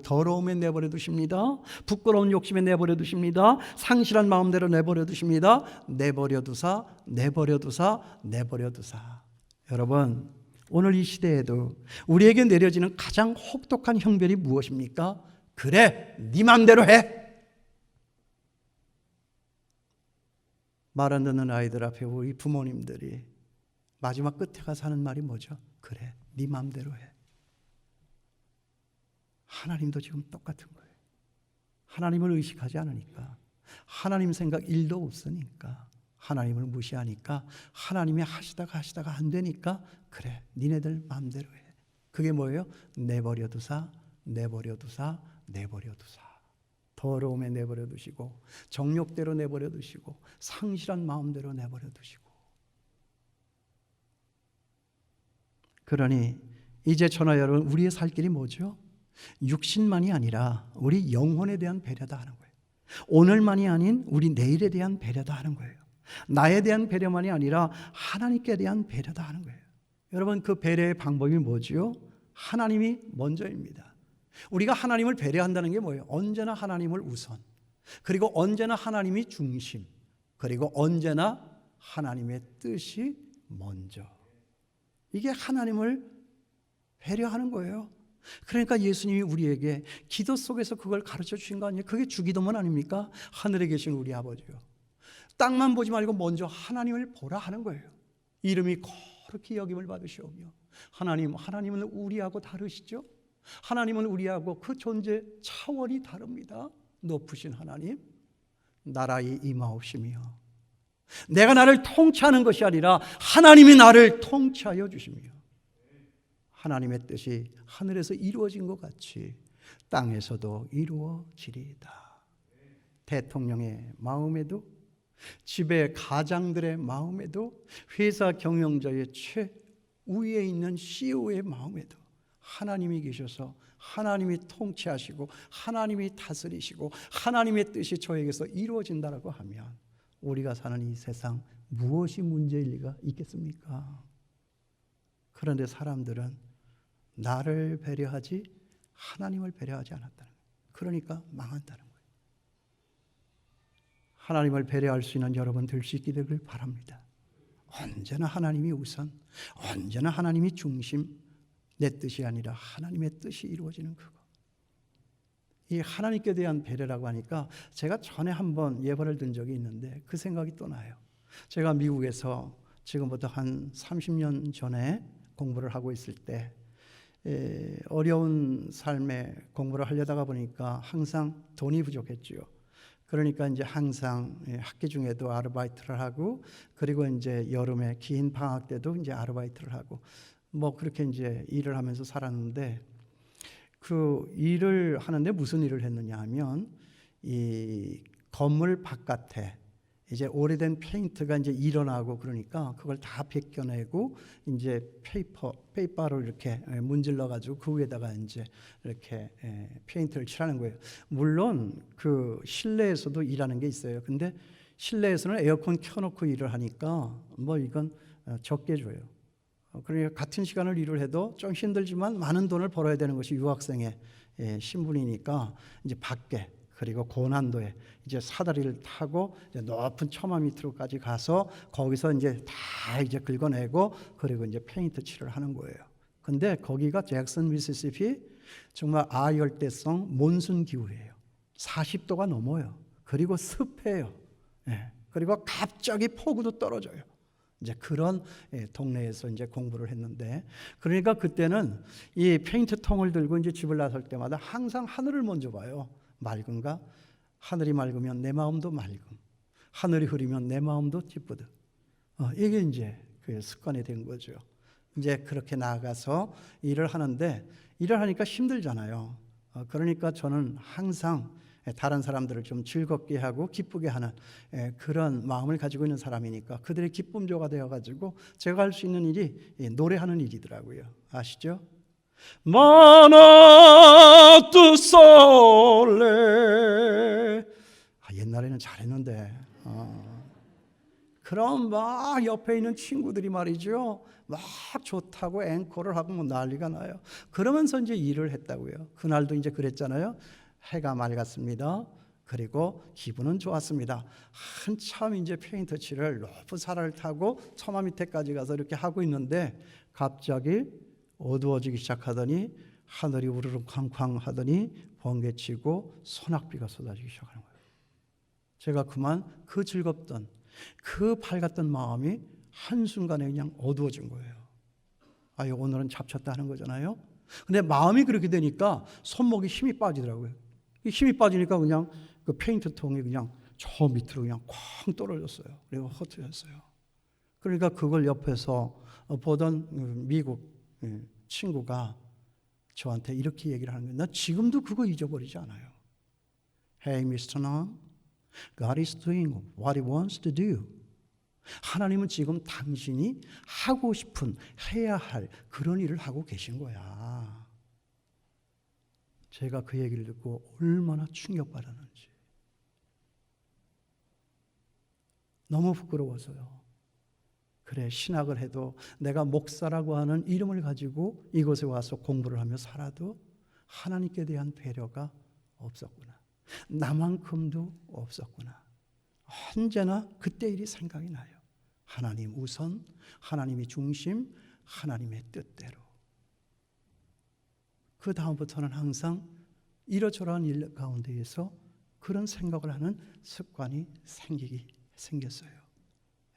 더러움에 내버려 두십니다. 부끄러운 욕심에 내버려 두십니다. 상실한 마음대로 내버려 두십니다. 내버려 두사, 내버려 두사, 내버려 두사. 여러분, 오늘 이 시대에도 우리에게 내려지는 가장 혹독한 형벌이 무엇입니까? 그래, 네 맘대로 해. 말 안 듣는 아이들 앞에 우리 부모님들이 마지막 끝에 가서 하는 말이 뭐죠? 그래, 네 맘대로 해. 하나님도 지금 똑같은 거예요. 하나님을 의식하지 않으니까, 하나님 생각 1도 없으니까, 하나님을 무시하니까, 하나님이 하시다가 안 되니까 그래 니네들 마음대로 해. 그게 뭐예요? 내버려 두사, 내버려 두사, 내버려 두사. 더러움에 내버려 두시고 정욕대로 내버려 두시고 상실한 마음대로 내버려 두시고. 그러니 이제 저나 여러분 우리의 살 길이 뭐죠? 육신만이 아니라 우리 영혼에 대한 배려다 하는 거예요. 오늘만이 아닌 우리 내일에 대한 배려다 하는 거예요. 나에 대한 배려만이 아니라 하나님께 대한 배려다 하는 거예요. 여러분 그 배려의 방법이 뭐지요? 하나님이 먼저입니다. 우리가 하나님을 배려한다는 게 뭐예요? 언제나 하나님을 우선, 그리고 언제나 하나님이 중심, 그리고 언제나 하나님의 뜻이 먼저. 이게 하나님을 배려하는 거예요. 그러니까 예수님이 우리에게 기도 속에서 그걸 가르쳐 주신 거 아니에요? 그게 주기도문 아닙니까? 하늘에 계신 우리 아버지요, 땅만 보지 말고 먼저 하나님을 보라 하는 거예요. 이름이 거룩히 여김을 받으시오며. 하나님은 우리하고 다르시죠? 하나님은 우리하고 그 존재 차원이 다릅니다. 높으신 하나님, 나라의 임하옵시며 내가 나를 통치하는 것이 아니라 하나님이 나를 통치하여 주시며 하나님의 뜻이 하늘에서 이루어진 것 같이 땅에서도 이루어지리이다. 대통령의 마음에도, 집의 가장들의 마음에도, 회사 경영자의 최위에 있는 CEO의 마음에도 하나님이 계셔서 하나님이 통치하시고 하나님이 다스리시고 하나님의 뜻이 저에게서 이루어진다라고 하면 우리가 사는 이 세상 무엇이 문제일 리가 있겠습니까? 그런데 사람들은 나를 배려하지 하나님을 배려하지 않았다는 거예요. 그러니까 망한다는 거예요. 하나님을 배려할 수 있는 여러분 될 수 있게 되길 바랍니다. 언제나 하나님이 우선, 언제나 하나님이 중심, 내 뜻이 아니라 하나님의 뜻이 이루어지는 그거. 이 하나님께 대한 배려라고 하니까 제가 전에 한번 예언을 든 적이 있는데 그 생각이 또 나요. 제가 미국에서 지금부터 한 30년 전에 공부를 하고 있을 때 어려운 삶에 공부를 하려다가 보니까 항상 돈이 부족했죠. 그러니까 이제 항상 학기 중에도 아르바이트를 하고, 그리고 이제 여름에 긴 방학 때도 이제 아르바이트를 하고, 뭐 그렇게 이제 일을 하면서 살았는데, 그 일을 하는데 무슨 일을 했느냐 하면 이 건물 바깥에 이제 오래된 페인트가 이제 일어나고 그러니까 그걸 다 벗겨내고 이제 페이퍼로 이렇게 문질러 가지고 그 위에다가 이제 이렇게 페인트를 칠하는 거예요. 물론 그 실내에서도 일하는 게 있어요. 근데 실내에서는 에어컨 켜놓고 일을 하니까 뭐 이건 적게 줘요. 그러니까 같은 시간을 일을 해도 좀 힘들지만 많은 돈을 벌어야 되는 것이 유학생의 신분이니까 이제 밖에, 그리고 고난도에 이제 사다리를 타고 이제 높은 처마 밑으로까지 가서 거기서 이제 다 이제 긁어내고, 그리고 이제 페인트 칠을 하는 거예요. 근데 거기가 잭슨 미시시피 정말 아열대성 몬순 기후예요. 40도가 넘어요. 그리고 습해요. 그리고 갑자기 폭우도 떨어져요. 이제 그런 동네에서 이제 공부를 했는데, 그러니까 그때는 이 페인트 통을 들고 이제 집을 나설 때마다 항상 하늘을 먼저 봐요. 맑은가? 하늘이 맑으면 내 마음도 맑음. 하늘이 흐리면 내 마음도 기쁘듯. 이게 이제 그 습관이 된 거죠. 이제 그렇게 나아가서 일을 하는데, 일을 하니까 힘들잖아요. 그러니까 저는 항상 다른 사람들을 좀 즐겁게 하고 기쁘게 하는 그런 마음을 가지고 있는 사람이니까 그들의 기쁨조가 되어가지고 제가 할 수 있는 일이 노래하는 일이더라고요. 아시죠? 마나 뚜 솔레. 옛날에는 잘했는데 그럼 막 옆에 있는 친구들이 말이죠, 막 좋다고 앵콜을 하고 뭐 난리가 나요. 그러면서 이제 일을 했다고요. 그날도 이제 그랬잖아요. 해가 맑았습니다. 그리고 기분은 좋았습니다. 한참 이제 페인트 칠을 높은 사라를 타고 처마 밑에까지 가서 이렇게 하고 있는데 갑자기 어두워지기 시작하더니 하늘이 우르르 쾅쾅 하더니 번개치고 소낙비가 쏟아지기 시작하는 거예요. 제가 그만 그 즐겁던 그 밝았던 마음이 한순간에 그냥 어두워진 거예요. 아유, 오늘은 잡쳤다 하는 거잖아요. 근데 마음이 그렇게 되니까 손목에 힘이 빠지더라고요. 힘이 빠지니까 그냥 그 페인트 통이 그냥 저 밑으로 그냥 쾅 떨어졌어요. 그리고 헛트였어요. 그러니까 그걸 옆에서 보던 미국 친구가 저한테 이렇게 얘기를 하는 거예요. 나 지금도 그거 잊어버리지 않아요. Hey, Mr. Nam, God is doing what He wants to do. 하나님은 지금 당신이 하고 싶은, 해야 할 그런 일을 하고 계신 거야. 제가 그 얘기를 듣고 얼마나 충격받았는지. 너무 부끄러워서요. 그래, 신학을 해도 내가 목사라고 하는 이름을 가지고 이곳에 와서 공부를 하며 살아도 하나님께 대한 배려가 없었구나. 나만큼도 없었구나. 언제나 그때 일이 생각이 나요. 하나님 우선, 하나님이 중심, 하나님의 뜻대로. 그 다음부터는 항상 이러저러한 일 가운데에서 그런 생각을 하는 습관이 생겼어요.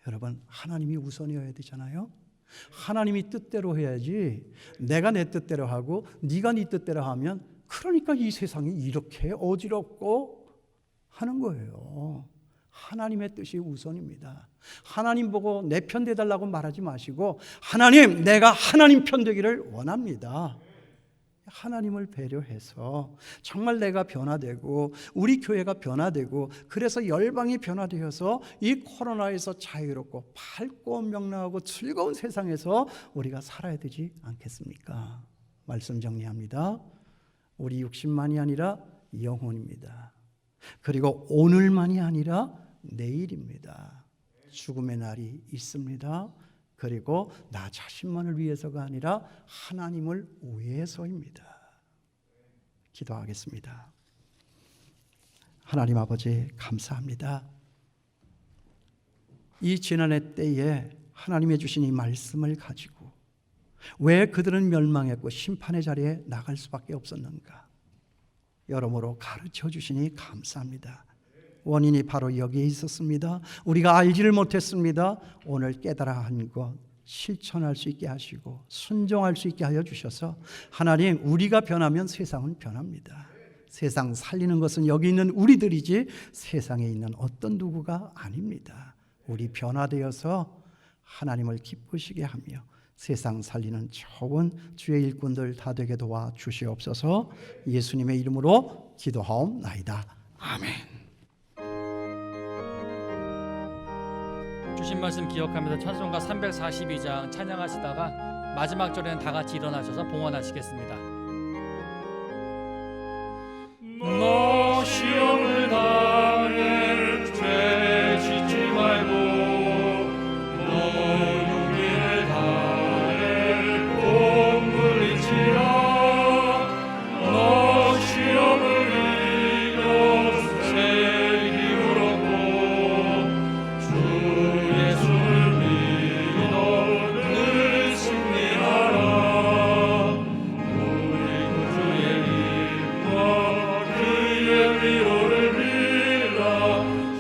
여러분, 하나님이 우선이어야 되잖아요. 하나님이 뜻대로 해야지 내가 내 뜻대로 하고 네가 네 뜻대로 하면 그러니까 이 세상이 이렇게 어지럽고 하는 거예요. 하나님의 뜻이 우선입니다. 하나님 보고 내 편 되달라고 말하지 마시고 하나님, 내가 하나님 편 되기를 원합니다. 하나님을 배려해서 정말 내가 변화되고 우리 교회가 변화되고 그래서 열방이 변화되어서 이 코로나에서 자유롭고 밝고 명랑하고 즐거운 세상에서 우리가 살아야 되지 않겠습니까? 말씀 정리합니다. 우리 육신만이 아니라 영혼입니다. 그리고 오늘만이 아니라 내일입니다. 죽음의 날이 있습니다. 그리고 나 자신만을 위해서가 아니라 하나님을 위해서입니다. 기도하겠습니다. 하나님 아버지 감사합니다. 이 지난해 때에 하나님의 주신 이 말씀을 가지고 왜 그들은 멸망했고 심판의 자리에 나갈 수밖에 없었는가 여러모로 가르쳐 주시니 감사합니다. 원인이 바로 여기에 있었습니다. 우리가 알지를 못했습니다. 오늘 깨달아 한 것 실천할 수 있게 하시고 순종할 수 있게 하여 주셔서 하나님, 우리가 변하면 세상은 변합니다. 세상 살리는 것은 여기 있는 우리들이지 세상에 있는 어떤 누구가 아닙니다. 우리 변화되어서 하나님을 기쁘시게 하며 세상 살리는 좋은 주의 일꾼들 다 되게 도와 주시옵소서. 예수님의 이름으로 기도하옵나이다. 아멘. 주신 말씀 기억하면서 찬송가 342장 찬양하시다가 마지막 절에는 다 같이 일어나셔서 봉헌하시겠습니다. 너 시험을 당해 죄 짓지 말고 너 용기를 다해 꼭 물리치라. 너 시험을 이겨 새 힘을 얻고 주 예수를 믿어 늘 승리하라. 우리 구주의 힘과 그의 위로를 빌라.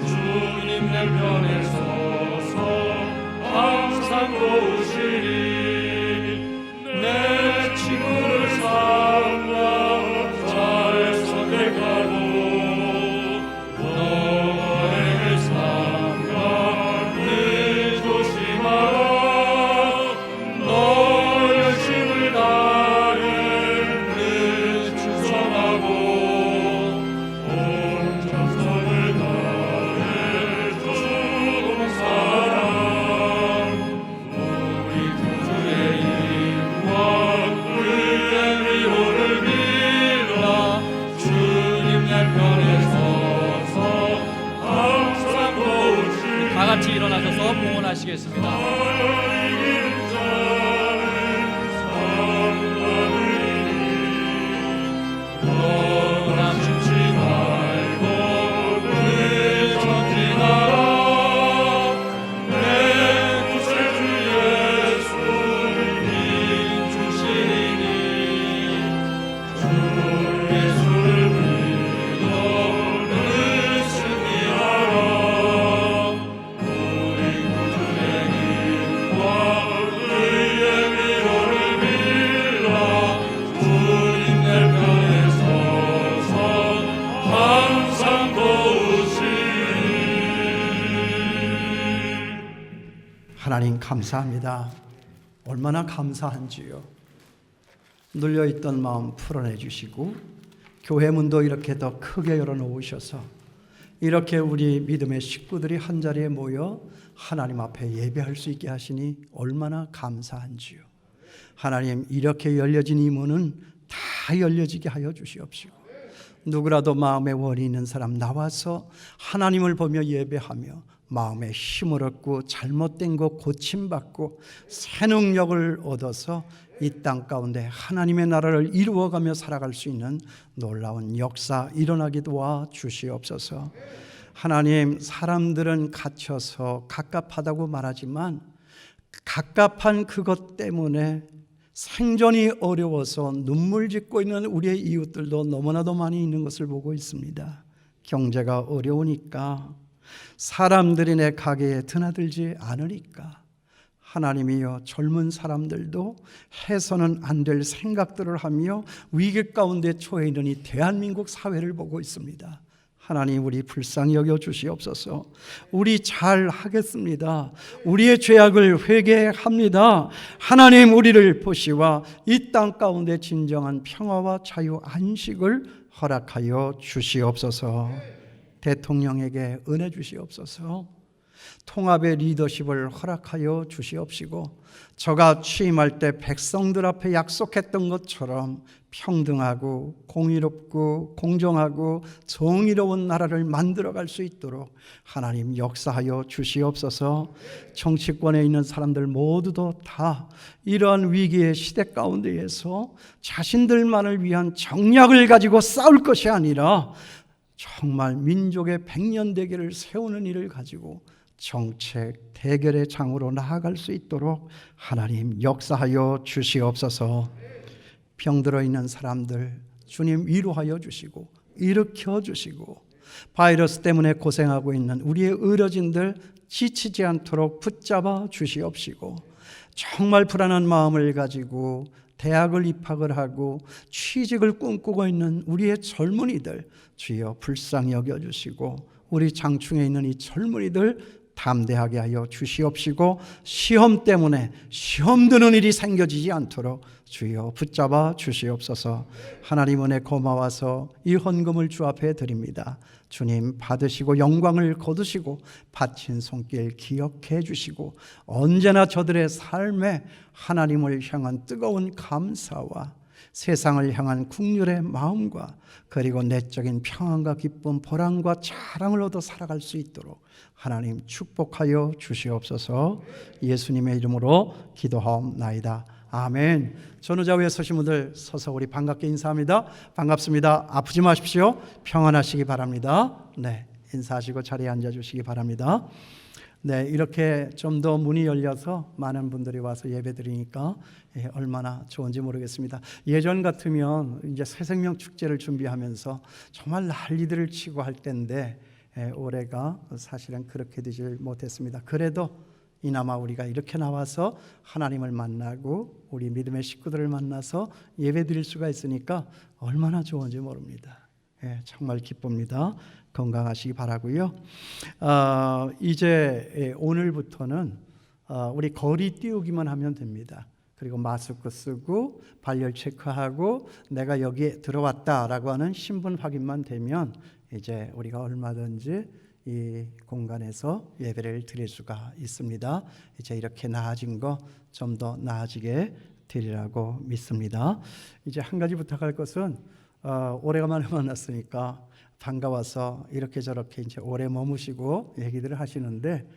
주님 내 편에 서서 항상 도우시리. 내 친구를 삼아 잘 선택하고 너에게 삼가 늘 조심하라. 너 열심을 다해 늘 충성하고 온 정성을 다해 주봉사하라. 우리 구주의 힘과 그의 위로를 빌라. 주님 내 편에 서서 항상 도우시리. 다 같이 일어나셔서 봉헌하시겠습니다. 이기는 자는 상관이니 너나 죽지 말고 늘 전진하라. 내 구세주 예수 힘 주시리니 주 예수를 믿어 늘 승리하라. 우리 구주의 힘과 그의 위로를 빌라. 주님 내 편에 서서 항상 도우시리. 하나님 감사합니다. 얼마나 감사한지요. 눌려있던 마음 풀어내 주시고 교회 문도 이렇게 더 크게 열어놓으셔서 이렇게 우리 믿음의 식구들이 한자리에 모여 하나님 앞에 예배할 수 있게 하시니 얼마나 감사한지요. 하나님, 이렇게 열려진 이 문은 다 열려지게 하여 주시옵시고 누구라도 마음에 원이 있는 사람 나와서 하나님을 보며 예배하며 마음에 힘을 얻고 잘못된 것 고침받고 새 능력을 얻어서 이 땅 가운데 하나님의 나라를 이루어가며 살아갈 수 있는 놀라운 역사 일어나게 도와 주시옵소서. 하나님, 사람들은 갇혀서 갑갑하다고 말하지만 갑갑한 그것 때문에 생존이 어려워서 눈물 짓고 있는 우리의 이웃들도 너무나도 많이 있는 것을 보고 있습니다. 경제가 어려우니까, 사람들이 내 가게에 드나들지 않으니까 하나님이여, 젊은 사람들도 해서는 안 될 생각들을 하며 위기 가운데 처해 있는 이 대한민국 사회를 보고 있습니다. 하나님, 우리 불쌍히 여겨 주시옵소서. 우리 잘 하겠습니다. 우리의 죄악을 회개합니다. 하나님, 우리를 보시와 이 땅 가운데 진정한 평화와 자유, 안식을 허락하여 주시옵소서. 대통령에게 은혜 주시옵소서. 통합의 리더십을 허락하여 주시옵시고 저가 취임할 때 백성들 앞에 약속했던 것처럼 평등하고 공의롭고 공정하고 정의로운 나라를 만들어갈 수 있도록 하나님 역사하여 주시옵소서. 정치권에 있는 사람들 모두도 다 이러한 위기의 시대 가운데에서 자신들만을 위한 정략을 가지고 싸울 것이 아니라 정말 민족의 백년 대계를 세우는 일을 가지고 정책 대결의 장으로 나아갈 수 있도록 하나님 역사하여 주시옵소서. 병들어 있는 사람들 주님 위로하여 주시고 일으켜 주시고 바이러스 때문에 고생하고 있는 우리의 의료진들 지치지 않도록 붙잡아 주시옵시고 정말 불안한 마음을 가지고 대학을 입학을 하고 취직을 꿈꾸고 있는 우리의 젊은이들 주여 불쌍히 여겨주시고 우리 장충에 있는 이 젊은이들 담대하게 하여 주시옵시고 시험 때문에 시험 드는 일이 생겨지지 않도록 주여 붙잡아 주시옵소서. 하나님 은혜 고마워서 이 헌금을 주 앞에 드립니다. 주님 받으시고 영광을 거두시고 바친 손길 기억해 주시고 언제나 저들의 삶에 하나님을 향한 뜨거운 감사와 세상을 향한 국률의 마음과 그리고 내적인 평안과 기쁨, 보람과 자랑을 얻어 살아갈 수 있도록 하나님 축복하여 주시옵소서. 예수님의 이름으로 기도하옵나이다. 아멘. 전후좌우에 서신 분들 서서 우리 반갑게 인사합니다. 반갑습니다. 아프지 마십시오. 평안하시기 바랍니다. 네, 인사하시고 자리에 앉아주시기 바랍니다. 네, 이렇게 좀 더 문이 열려서 많은 분들이 와서 예배드리니까 얼마나 좋은지 모르겠습니다. 예전 같으면 이제 새생명 축제를 준비하면서 정말 난리들을 치고 할 때인데 올해가 사실은 그렇게 되질 못했습니다. 그래도 이나마 우리가 이렇게 나와서 하나님을 만나고 우리 믿음의 식구들을 만나서 예배드릴 수가 있으니까 얼마나 좋은지 모릅니다. 정말 기쁩니다. 건강하시기 바라고요. 이제 오늘부터는 우리 거리 띄우기만 하면 됩니다. 그리고 마스크 쓰고 발열 체크하고 내가 여기에 들어왔다라고 하는 신분 확인만 되면 이제 우리가 얼마든지 이 공간에서 예배를 드릴 수가 있습니다. 이제 이렇게 나아진 거 좀 더 나아지게 드리라고 믿습니다. 이제 한 가지 부탁할 것은 오래간만에 만났으니까 반가워서 이렇게 저렇게 이제 오래 머무시고 얘기들을 하시는데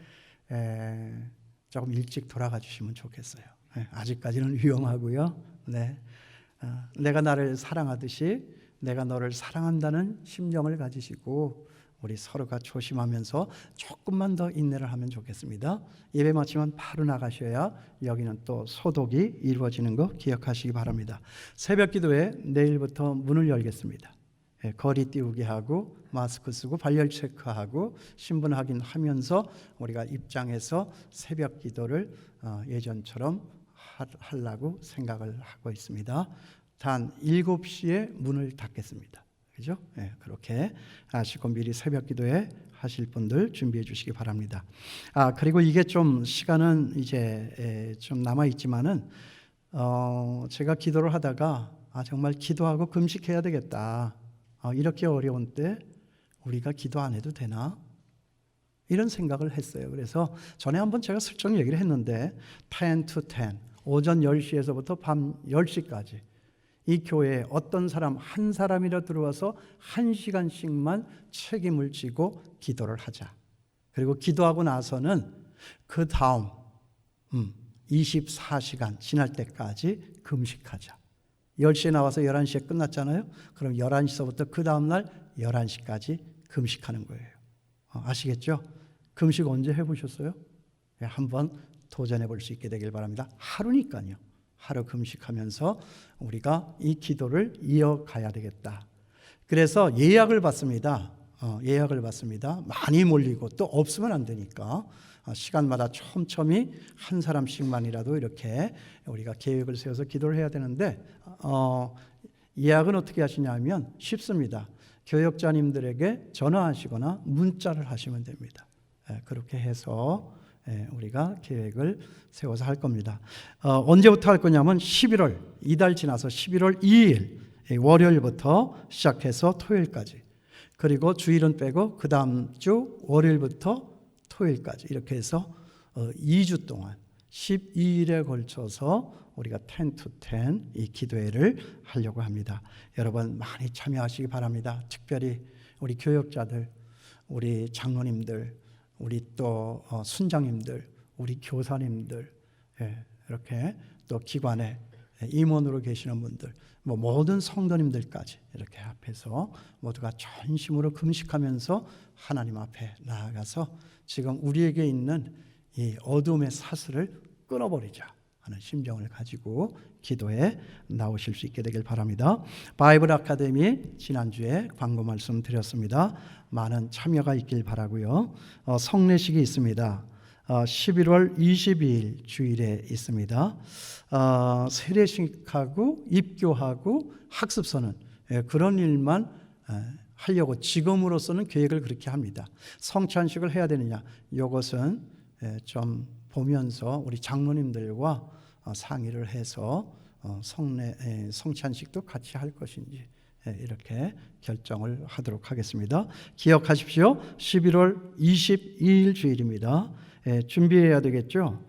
조금 일찍 돌아가 주시면 좋겠어요. 아직까지는 위험하고요. 네, 내가 나를 사랑하듯이 내가 너를 사랑한다는 심정을 가지시고 우리 서로가 조심하면서 조금만 더 인내를 하면 좋겠습니다. 예배 마치면 바로 나가셔야 여기는 또 소독이 이루어지는 거 기억하시기 바랍니다. 새벽 기도회 내일부터 문을 열겠습니다. 거리 띄우기 하고 마스크 쓰고 발열 체크하고 신분 확인하면서 우리가 입장해서 새벽 기도를 예전처럼 하려고 생각을 하고 있습니다. 단 7시에 문을 닫겠습니다. 그죠? 그렇게 아시고 미리 새벽 기도에 하실 분들 준비해 주시기 바랍니다. 그리고 이게 좀 시간은 이제 좀 남아 있지만은 제가 기도를 하다가 정말 기도하고 금식해야 되겠다. 이렇게 어려운 때 우리가 기도 안 해도 되나? 이런 생각을 했어요. 그래서 전에 한번 제가 슬쩍 얘기를 했는데 10 to 10, 오전 10시에서부터 밤 10시까지 이 교회에 어떤 사람 한 사람이라 들어와서 1시간씩만 책임을 지고 기도를 하자. 그리고 기도하고 나서는 그 다음 24시간 지날 때까지 금식하자. 10시에 나와서 11시에 끝났잖아요. 그럼 11시서부터 그 다음날 11시까지 금식하는 거예요. 아시겠죠? 금식 언제 해보셨어요? 한번 도전해 볼 수 있게 되길 바랍니다. 하루니까요. 하루 금식하면서 우리가 이 기도를 이어가야 되겠다. 그래서 예약을 받습니다. 예약을 받습니다. 많이 몰리고 또 없으면 안 되니까 시간마다 촘촘히 한 사람씩만이라도 이렇게 우리가 계획을 세워서 기도를 해야 되는데 예약은 어떻게 하시냐면 쉽습니다. 교역자님들에게 전화하시거나 문자를 하시면 됩니다. 그렇게 해서 우리가 계획을 세워서 할 겁니다. 언제부터 할 거냐면 11월, 이달 지나서 11월 2일 월요일부터 시작해서 토요일까지, 그리고 주일은 빼고 그 다음 주 월요일부터 토요일까지 이렇게 해서 2주 동안 12일에 걸쳐서 우리가 10 to 10 이 기도회를 하려고 합니다. 여러분 많이 참여하시기 바랍니다. 특별히 우리 교역자들, 우리 장로님들, 우리 또 순장님들, 우리 교사님들, 이렇게 또 기관에 임원으로 계시는 분들, 모든 성도님들까지 이렇게 앞에서 모두가 전심으로 금식하면서 하나님 앞에 나아가서 지금 우리에게 있는 이 어둠의 사슬을 끊어버리자 하는 심정을 가지고 기도에 나오실 수 있게 되길 바랍니다. 바이블 아카데미 지난주에 광고 말씀 드렸습니다. 많은 참여가 있길 바라고요. 성례식이 있습니다. 11월 22일 주일에 있습니다. 세례식하고 입교하고 학습서는 그런 일만 하려고 지금으로서는 계획을 그렇게 합니다. 성찬식을 해야 되느냐, 이것은 좀 보면서 우리 장로님들과 상의를 해서 성찬식도 같이 할 것인지 이렇게 결정을 하도록 하겠습니다. 기억하십시오. 11월 22일 주일입니다. 준비해야 되겠죠.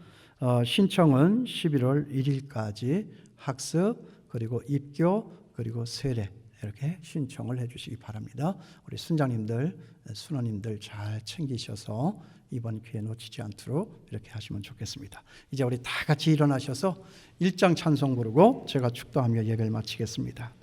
신청은 11월 1일까지 학습 그리고 입교 그리고 세례 이렇게 신청을 해주시기 바랍니다. 우리 순장님들, 순원님들 잘 챙기셔서 이번 기회 놓치지 않도록 이렇게 하시면 좋겠습니다. 이제 우리 다 같이 일어나셔서 1장 찬송 부르고 제가 축도하며 예배를 마치겠습니다.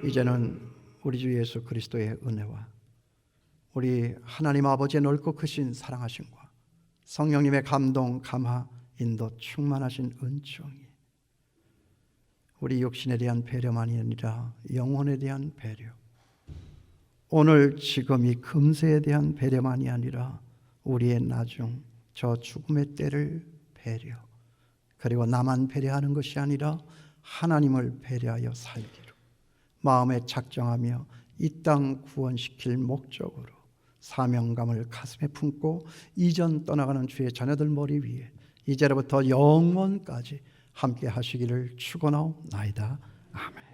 이제는 우리 주 예수 그리스도의 은혜와 우리 하나님 아버지의 넓고 크신 사랑하심과 성령님의 감동, 감화, 인도 충만하신 은총이 우리 육신에 대한 배려만이 아니라 영혼에 대한 배려, 오늘 지금 이 금세에 대한 배려만이 아니라 우리의 나중 저 죽음의 때를 배려, 그리고 나만 배려하는 것이 아니라 하나님을 배려하여 살기로 마음에 작정하며 이 땅 구원시킬 목적으로 사명감을 가슴에 품고 이전 떠나가는 주의 자녀들 머리 위에 이제로부터 영원까지 함께 하시기를 축원하옵나이다. 아멘.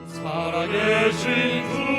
살아계신 주